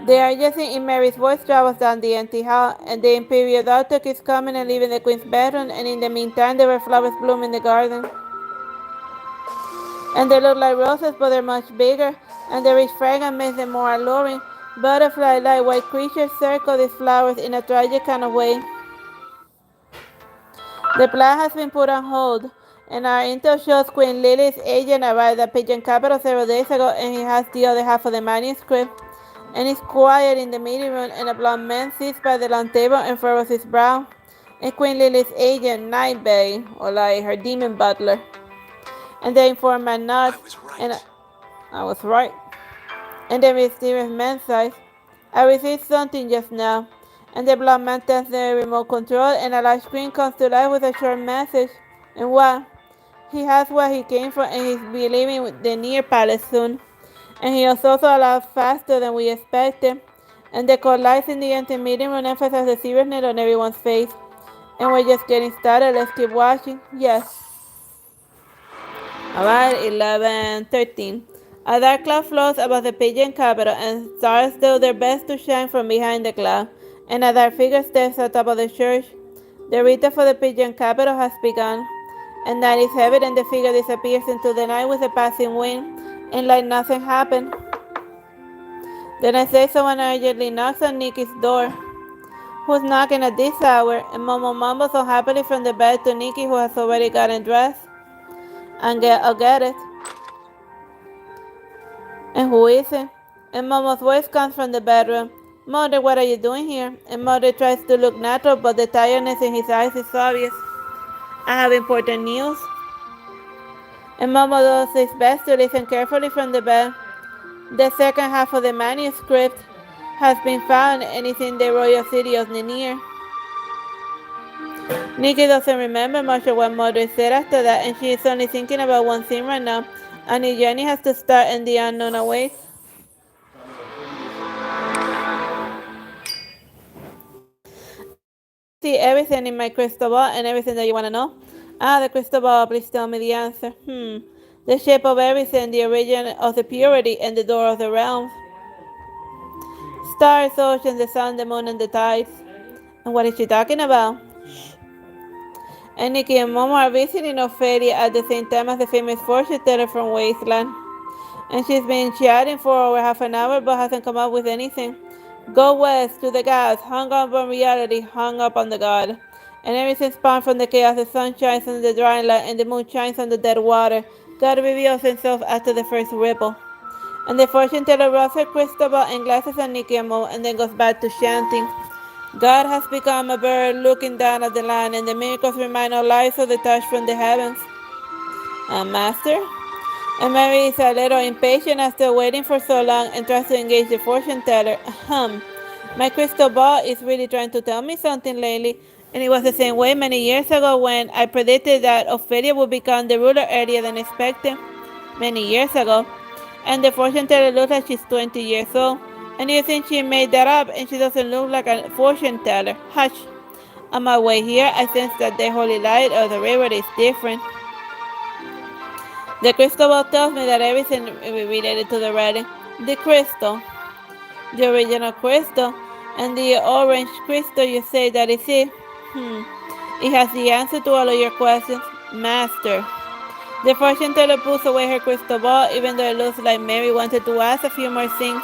The urgency in Mary's voice travels down the empty hall, and the imperial doctor keeps coming and leaving the queen's bedroom, and in the meantime there were flowers bloom in the garden. And they look like roses, but they're much bigger, and the rich fragrance makes them more alluring. Butterfly-like white creatures circle these flowers in a tragic kind of way. The plan has been put on hold, and our intel shows Queen Lily's agent arrived at Pigeon Capital several days ago, and he has the other half of the manuscript. And it's quiet in the meeting room, and a blond man sits by the long table and furrows his brow. And Queen Lily's agent, Nightbay, or like her demon butler. And the informant nods, and I was right. And the mysterious man sighs, I received something just now. And the blond man turns the remote control, and a large screen comes to life with a short message. And what? He has where he came from, and he's be leaving the near palace soon. And he was also a lot faster than we expected. And the cold lights in the empty meeting room emphasize the seriousness on everyone's face. And we're just getting started. Let's keep watching. Yes. Alright, 11, 13. A dark cloud floats above the Pigeon Capital, and stars do their best to shine from behind the cloud. And a dark figure steps on top of the church. The ritual for the Pigeon Capital has begun. And night is heavy, and the figure disappears into the night with a passing wind. and like nothing happened. The next day, someone urgently knocks on Nikki's door. Who's knocking at this hour? And Momo mumbles unhappily from the bed to Nikki, who has already gotten dressed. I'll get it. And who is it? And Momo's voice comes from the bedroom. Mother, what are you doing here? And Mother tries to look natural, but the tiredness in his eyes is obvious. I have important news. And Momo does his best to listen carefully from the bed. The second half of the manuscript has been found and is in the royal city of Ninir. Nikki doesn't remember much of what Mother said after that, and she is only thinking about one thing right now, and the journey has to start and the unknown awaits. See everything in my crystal ball and everything that you want to know. The crystal ball, please tell me the answer. The shape of everything, the origin of the purity, and the door of the realms. Stars, oceans, the sun, the moon, and the tides. And what is she talking about? And Nikki and Momo are visiting Ophelia at the same time as the famous fortune teller from Wasteland. And she's been chatting for over half an hour but hasn't come up with anything. Go west to the gods, hung up on reality, hung up on the god. And everything spawned from the chaos, the sun shines on the drying light and the moon shines on the dead water. God reveals himself after the first ripple. And the fortune teller rubs her crystal ball and glasses at Nikki and Mo and then goes back to chanting. God has become a bird looking down at the land, and the miracles remind our lives of the touch from the heavens. Master? And Mary is a little impatient after waiting for so long and tries to engage the fortune teller. My crystal ball is really trying to tell me something lately, and it was the same way many years ago when I predicted that Ophelia would become the ruler earlier than expected. Many years ago. And the fortune teller looks like she's 20 years old. And you think she made that up, and she doesn't look like a fortune teller. Hush. On my way here, I sense that the holy light of the river is different. The crystal ball tells me that everything related to the writing. The crystal, the original crystal, and the orange crystal, you say that is it? It has the answer to all of your questions. Master. The fortune teller pulls away her crystal ball, even though it looks like Mary wanted to ask a few more things.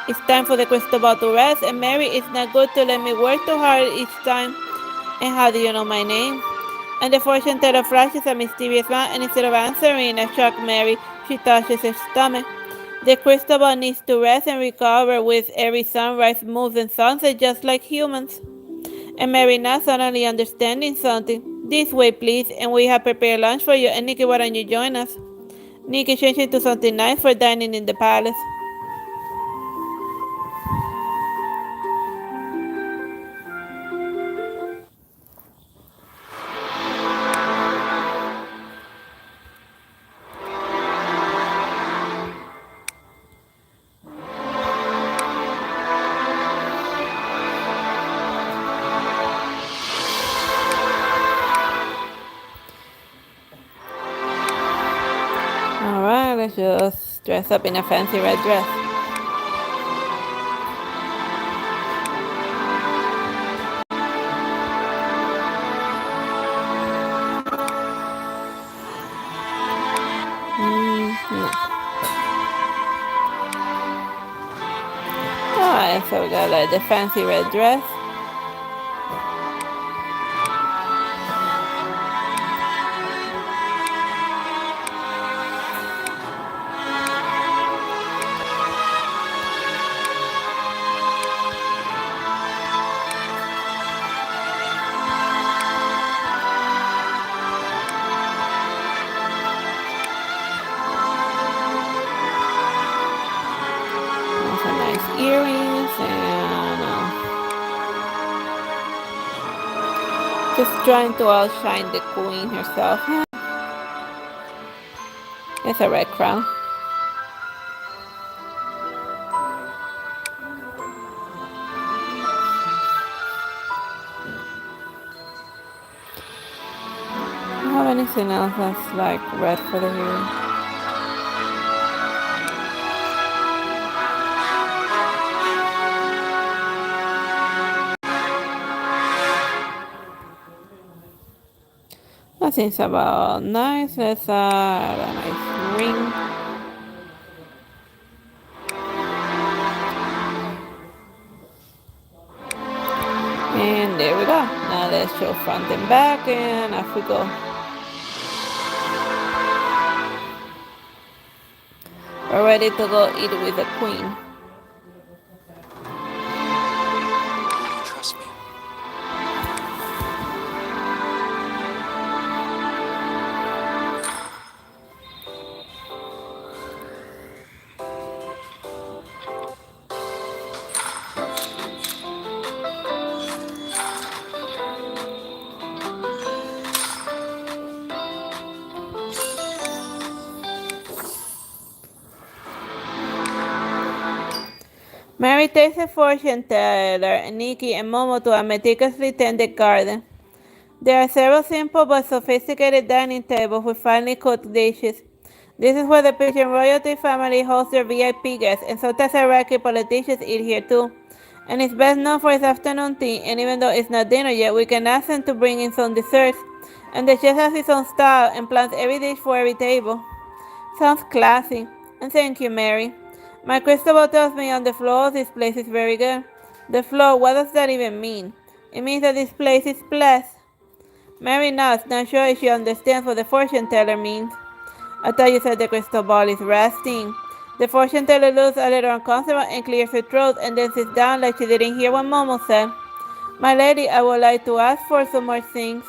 It's time for the crystal ball to rest, and Mary, it's not good to let me work too hard each time. And how do you know my name? And the fortune teller flashes a mysterious smile, and instead of answering a shocked Mary, she touches her stomach. The crystal ball needs to rest and recover with every sunrise, moves, and sunset, just like humans. And Mary now suddenly understanding something. This way, please, and we have prepared lunch for you. And Nikki, why don't you join us? Nikki changed into something nice for dining in the palace. Alright, let's just dress up in a fancy red dress. No. Alright, so we got like the fancy red dress. Some nice earrings and just trying to outshine the queen herself. It's a red crown. I don't have anything else that's like red for the hair. That seems about nice. Let's add a nice ring. And there we go. Now let's show front and back, and off we go. We're ready to go eat with the queen. Trust me. Mary takes a fortune teller, Nikki, and Momo to a meticulously tended garden. There are several simple but sophisticated dining tables with finely cooked dishes. This is where the Pigeon royalty family hosts their VIP guests, and sometimes Iraqi politicians eat here too. And it's best known for its afternoon tea, and even though it's not dinner yet, we can ask them to bring in some desserts. And the chef has his own style and plans every dish for every table. Sounds classy. And thank you, Mary. My crystal ball tells me on the floor of this place is very good. The floor, what does that even mean? It means that this place is blessed. Mary nods, not sure if she understands what the fortune teller means. I thought you said the crystal ball is resting. The fortune teller looks a little uncomfortable and clears her throat and then sits down like she didn't hear what Momo said. My lady, I would like to ask for some more things.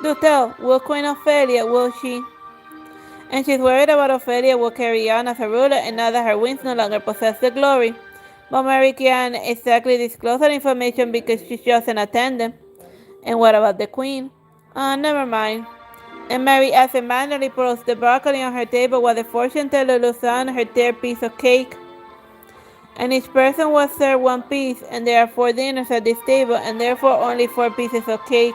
Do tell, will Queen Ophelia, will she? And she's worried about Ophelia will carry on as a ruler and now that her wings no longer possess the glory. But Mary can't exactly disclose that information because she's just an attendant. And what about the queen? Never mind. And Mary absentmindedly puts the broccoli on her table while the fortune teller looks on her third piece of cake. And each person was served one piece, and there are 4 dinners at this table, and therefore only 4 pieces of cake.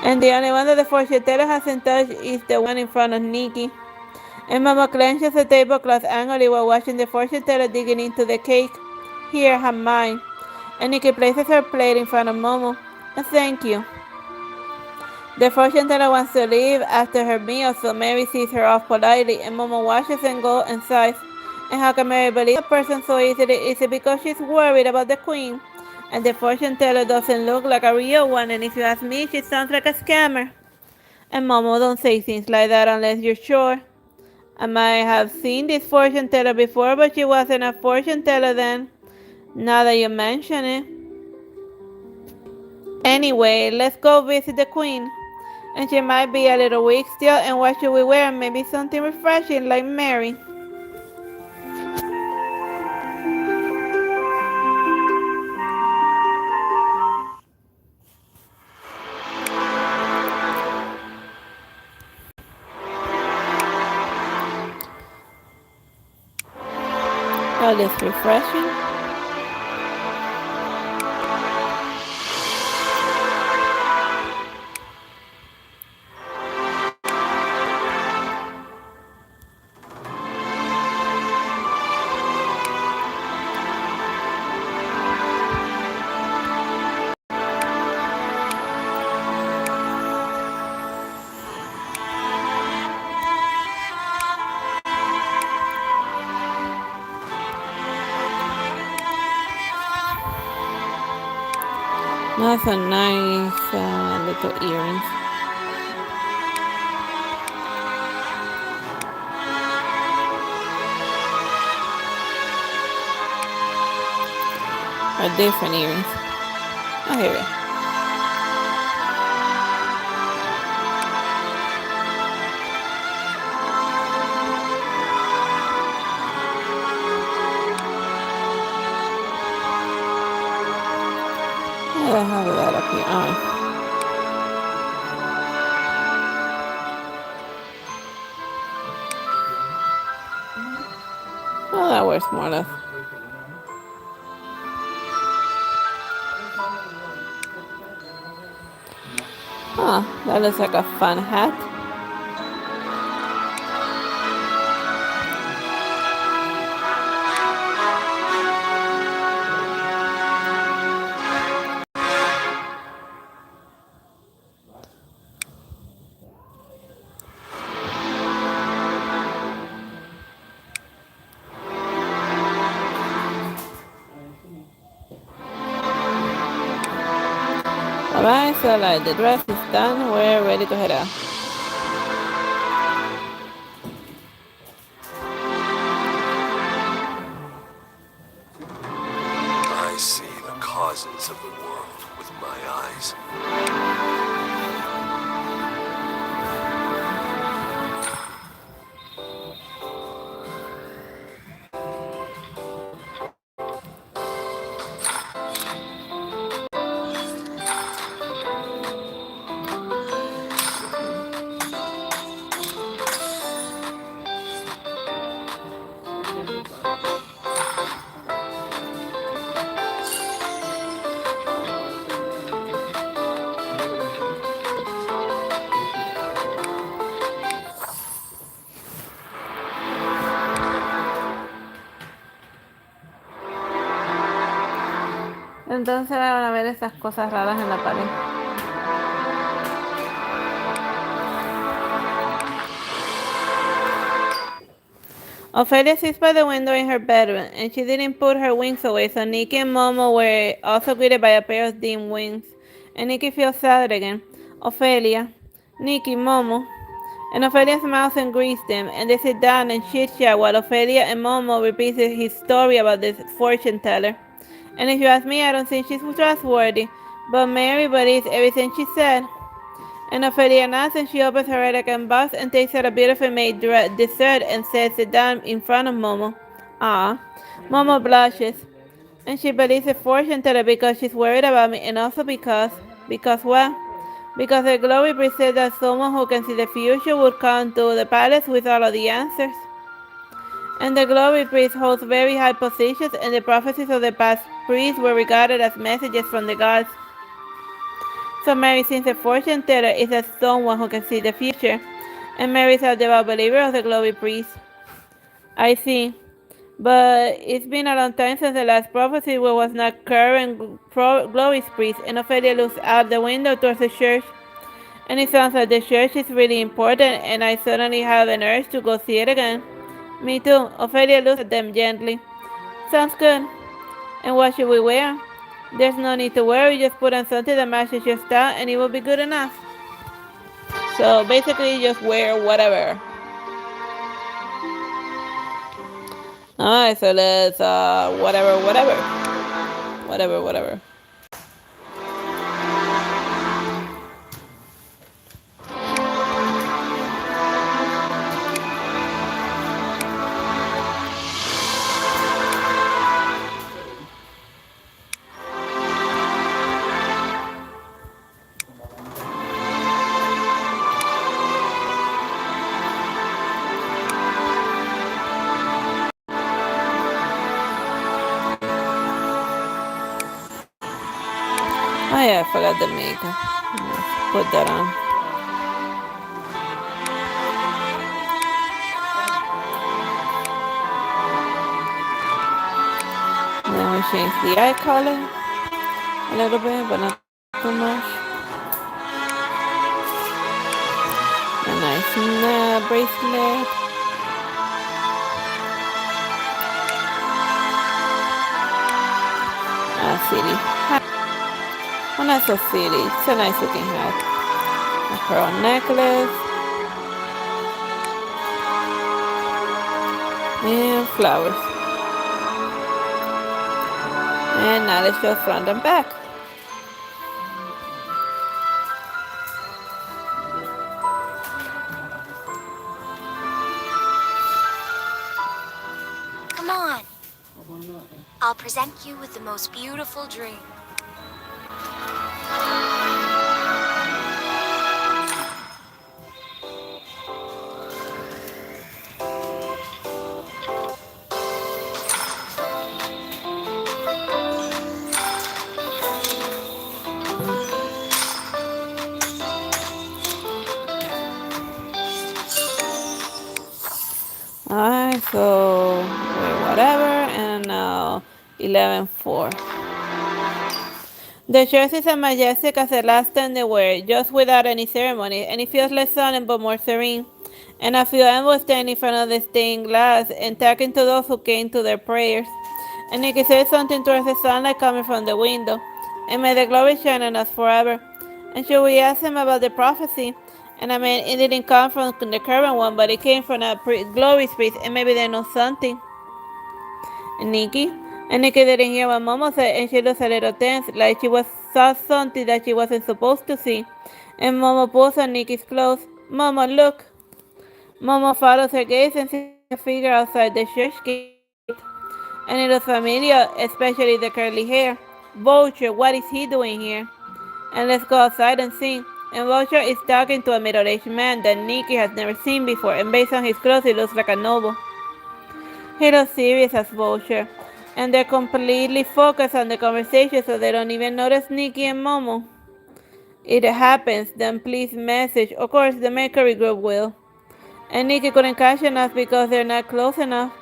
And the only one that the fortune teller hasn't touched is the one in front of Nikki. And Mama clenches the tablecloth angrily while watching the fortune teller digging into the cake. Here, have mine. And Nikki places her plate in front of Momo. And thank you. The fortune teller wants to leave after her meal, so Mary sees her off politely, and Momo watches and goes and sighs. And how can Mary believe a person so easily? Is it because she's worried about the queen? And the fortune teller doesn't look like a real one, and if you ask me, she sounds like a scammer. And Momo, don't say things like that unless you're sure. I might have seen this fortune teller before, but she wasn't a fortune teller then. Now that you mention it. Anyway, let's go visit the queen. And she might be a little weak still, and what should we wear? Maybe something refreshing like Mary. Oh, that's refreshing. That's a nice little earrings. Or different earrings. Oh, here we go. Where the hell is that up here? Oh, that works more or less. Huh, that looks like a fun hat. Alright, so like the dress is done. We're ready to head out. I see the causes of the world with my eyes. Entonces van a ver esas cosas raras en la pared. Ophelia sits by the window in her bedroom, and she didn't put her wings away, so Nikki and Momo were also greeted by a pair of dim wings. And Nikki feels sad again. Ophelia, Nikki, Momo. And Ophelia smiles and greets them, and they sit down and chit-chat while Ophelia and Momo repeat his story about this fortune teller. And if you ask me, I don't think she's trustworthy, but Mary believes everything she said. And Ophelia nods and she opens her elegant box and takes out a beautifully made dessert and sets it down in front of Momo. Ah, Momo blushes. And she believes a fortune teller because she's worried about me and also because what? Because the glory priest said that someone who can see the future would come to the palace with all of the answers. And the glory priest holds very high positions, and the prophecies of the past priests were regarded as messages from the gods. So Mary, since a fortune teller is a someone who can see the future, and Mary is a devout believer of the glory priest. I see. But it's been a long time since the last prophecy where was not current glory priest, and Ophelia looks out the window towards the church. And it sounds like the church is really important, and I suddenly have an urge to go see it again. Me too. Ophelia looks at them gently. Sounds good. And what should we wear? There's no need to worry, just put on something that matches your style and it will be good enough. So basically just wear whatever. Alright, so let's whatever. Oh yeah, I forgot the makeup. Let's put that on. Then we change the eye color a little bit, but not too much. A nice bracelet. Silly hat. Well, not so silly. It's a nice looking hat. A pearl necklace. And flowers. And now let's go front and back. Come on. I'll present you with the most beautiful dream. Alright, so whatever, and now 11:4. The church is as majestic as the last time they were, just without any ceremony, and it feels less solemn but more serene. And a few envoys standing in front of the stained glass and talking to those who came to their prayers. And Nikki said something towards the sunlight coming from the window. And may the glory shine on us forever. And so we asked him about the prophecy. And I mean, it didn't come from the current one, but it came from a glory space, and maybe they know something. And Nikki didn't hear what Momo said, and she looked a little tense, like she was saw something that she wasn't supposed to see. And Momo pulls on Nikki's clothes. Momo, look. Momo follows her gaze and sees a figure outside the church gate. And it was familiar, especially the curly hair. Vulture, what is he doing here? And let's go outside and see. And Vulture is talking to a middle-aged man that Nikki has never seen before, and based on his clothes, he looks like a noble. He looks serious as Vulture, and they're completely focused on the conversation, so they don't even notice Nikki and Momo. If it happens, then please message. Of course, the Mercury group will. And Nikki couldn't catch enough because they're not close enough.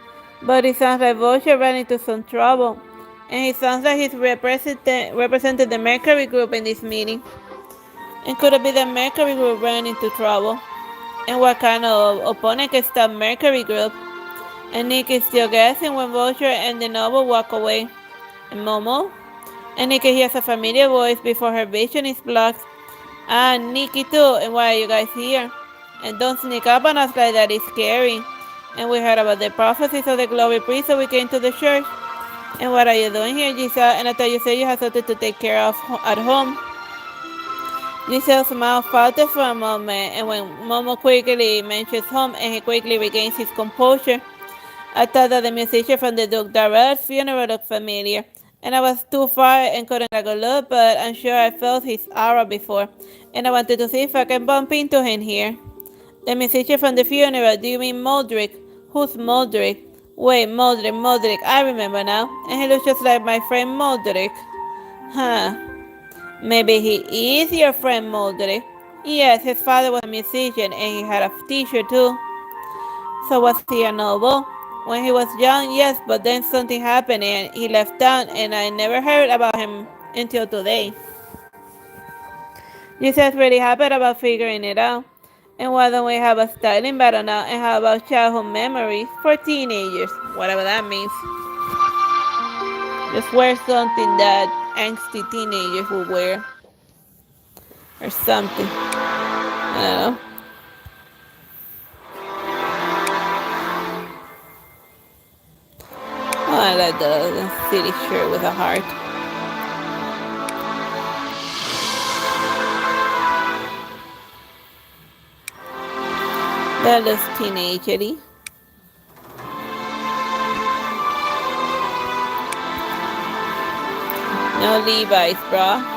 But it sounds like Vulture ran into some trouble. And he sounds like he's represented the Mercury group in this meeting. And could it be the Mercury group ran into trouble? And what kind of opponent can stop Mercury group? And Nikki's still guessing when Vulture and the noble walk away. And Momo? And Nikki hears a familiar voice before her vision is blocked. Ah, Nikki too, and why are you guys here? And don't sneak up on us like that, it's scary. And we heard about the prophecies of the glory priest, so we came to the church. And what are you doing here, Giselle? And I thought you said you had something to take care of at home. Giselle's mouth faltered for a moment, and when Momo quickly mentions home and he quickly regains his composure, I thought that the musician from the Duke Darrell's funeral looked familiar. And I was too far and couldn't take a look, but I'm sure I felt his aura before. And I wanted to see if I can bump into him here. The musician from the funeral, do you mean Moldrick? Who's Moldrick? Wait, Moldrick, I remember now. And he looks just like my friend Moldrick. Huh. Maybe he is your friend Moldrick. Yes, his father was a musician and he had a teacher too. So was he a noble? When he was young, yes, but then something happened and he left town and I never heard about him until today. Giselle's really happy about figuring it out. And why don't we have a styling battle now? And how about childhood memories for teenagers? Whatever that means. Just wear something that angsty teenagers would wear. Or something. I don't know. Oh, I like the city shirt with a heart. That looks teenagery. No Levi's, bro.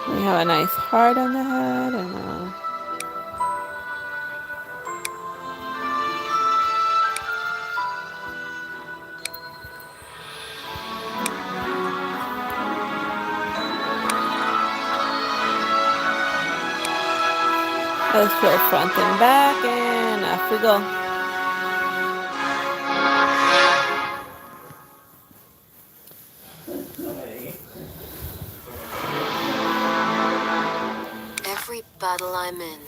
We have a nice heart on the head and let's show front and back and off we go. Every battle I'm in.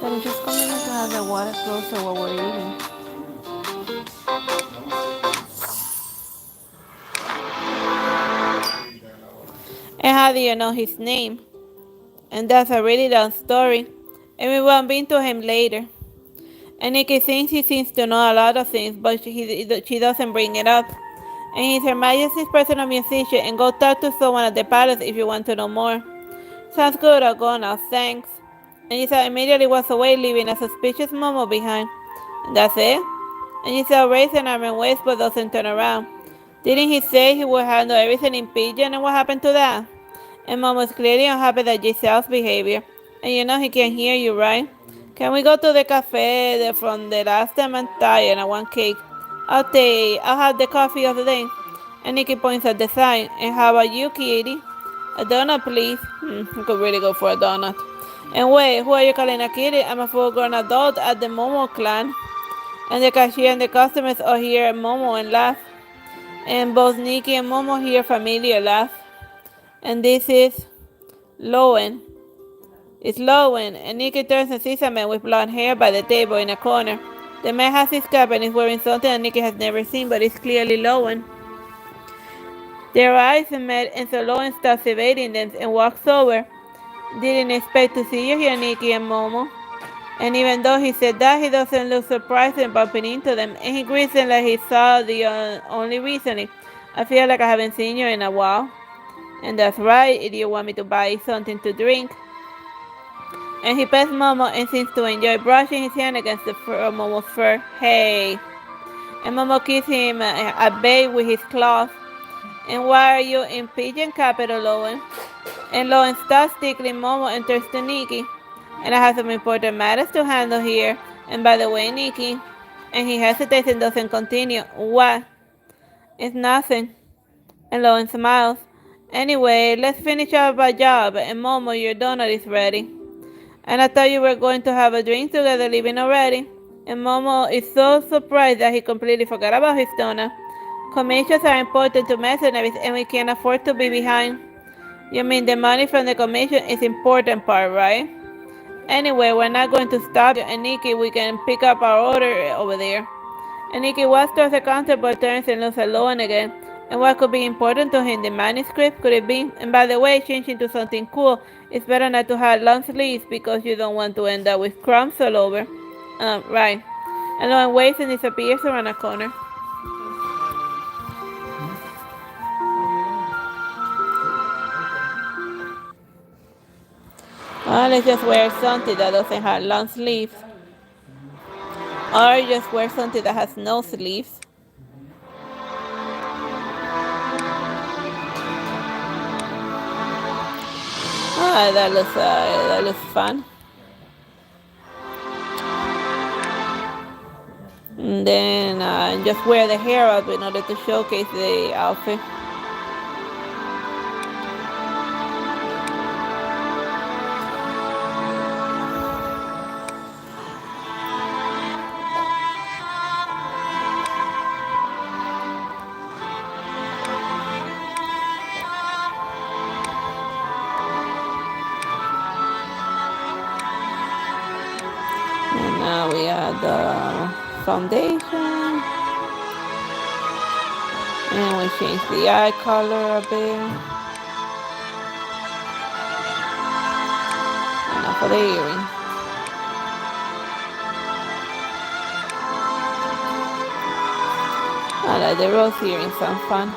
But it's just convenient to have the water closer while we're eating. And how do you know his name? And that's a really long story. And we won't be into him later. And Nikki thinks he seems to know a lot of things, but she doesn't bring it up. And he's Her Majesty's personal musician, and go talk to someone at the palace if you want to know more. Sounds good, I'll go now, thanks. And Giselle immediately walks away, leaving a suspicious Momo behind. And that's it? And Giselle raises an arm and waist but doesn't turn around. Didn't he say he would handle everything in pigeon, and what happened to that? And Momo is clearly unhappy at Giselle's behavior. And you know he can hear you, right? Can we go to the cafe from the last time? I'm tired and I want cake. I'll have the coffee of the day. And Nikki points at the sign. And how about you, Kitty? A donut, please. I could really go for a donut. And wait, who are you calling a kitty? I'm a full-grown adult at the Momo clan. And the cashier and the customers all hear Momo and laugh. And both Nikki and Momo hear familiar laugh. And this is Lowen. It's Lowen, and Nikki turns and sees a man with blonde hair by the table in a corner. The man has his cap and is wearing something that Nikki has never seen, but it's clearly Lowen. Their eyes met, and so Lowen stops evading them and walks over. Didn't expect to see you here, Nikki and Momo. And even though he said that, he doesn't look surprised in bumping into them, and he greets them like he saw the only recently. I feel like I haven't seen you in a while. And that's right, if you want me to buy something to drink. And he pets Momo and seems to enjoy brushing his hand against the fur of Momo's fur. Hey. And Momo kisses him at bay with his claws. And why are you in pigeon capital, Lowen? And Lowen stops tickling Momo and turns to Nikki. And I have some important matters to handle here. And by the way, Nikki. And he hesitates and doesn't continue. What? It's nothing. And Lowen smiles. Anyway, let's finish up our job. And Momo, your donut is ready. And I thought you were going to have a drink together, leaving already. And Momo is so surprised that he completely forgot about his donut. Commissions are important to mercenaries, and we can't afford to be behind. You mean the money from the commission is important part, right? Anyway, we're not going to stop you, and Nikki, we can pick up our order over there. And Nikki walks towards the counter but turns and looks at Lowen again. And what could be important to him? The manuscript? Could it be? And by the way, changing to something cool. It's better not to have long sleeves because you don't want to end up with crumbs all over. Right. And Lowen waves and disappears around a corner. Well, let's just wear something that doesn't have long sleeves. Or just wear something that has no sleeves. Ah, that looks fun. And then just wear the hair up in order to showcase the outfit. And now we add the foundation. And we change the eye color a bit. And now for the earring. I like the rose earrings, sound fun.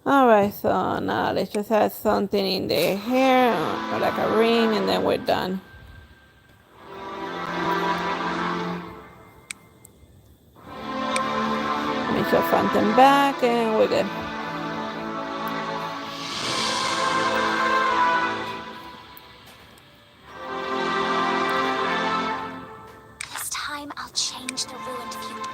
Alright, so now let's just add something in the hair, or like a ring, and then we're done. Make sure front and back, and we're good. This time I'll change the ruined future.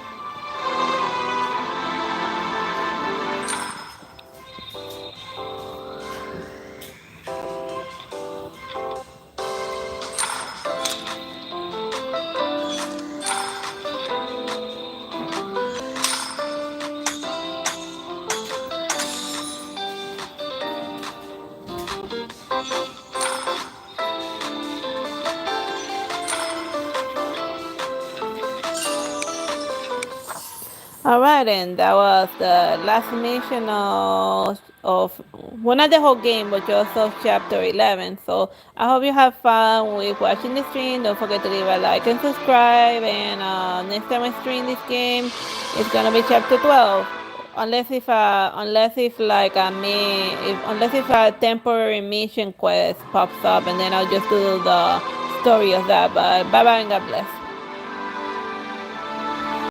Alright, and that was the last mission of well, not the whole game, but just of chapter 11. So I hope you have fun with watching the stream. Don't forget to leave a like and subscribe. And next time I stream this game, it's gonna be chapter 12. Unless if like unless if a temporary mission quest pops up, and then I'll just do the story of that. But bye bye and God bless.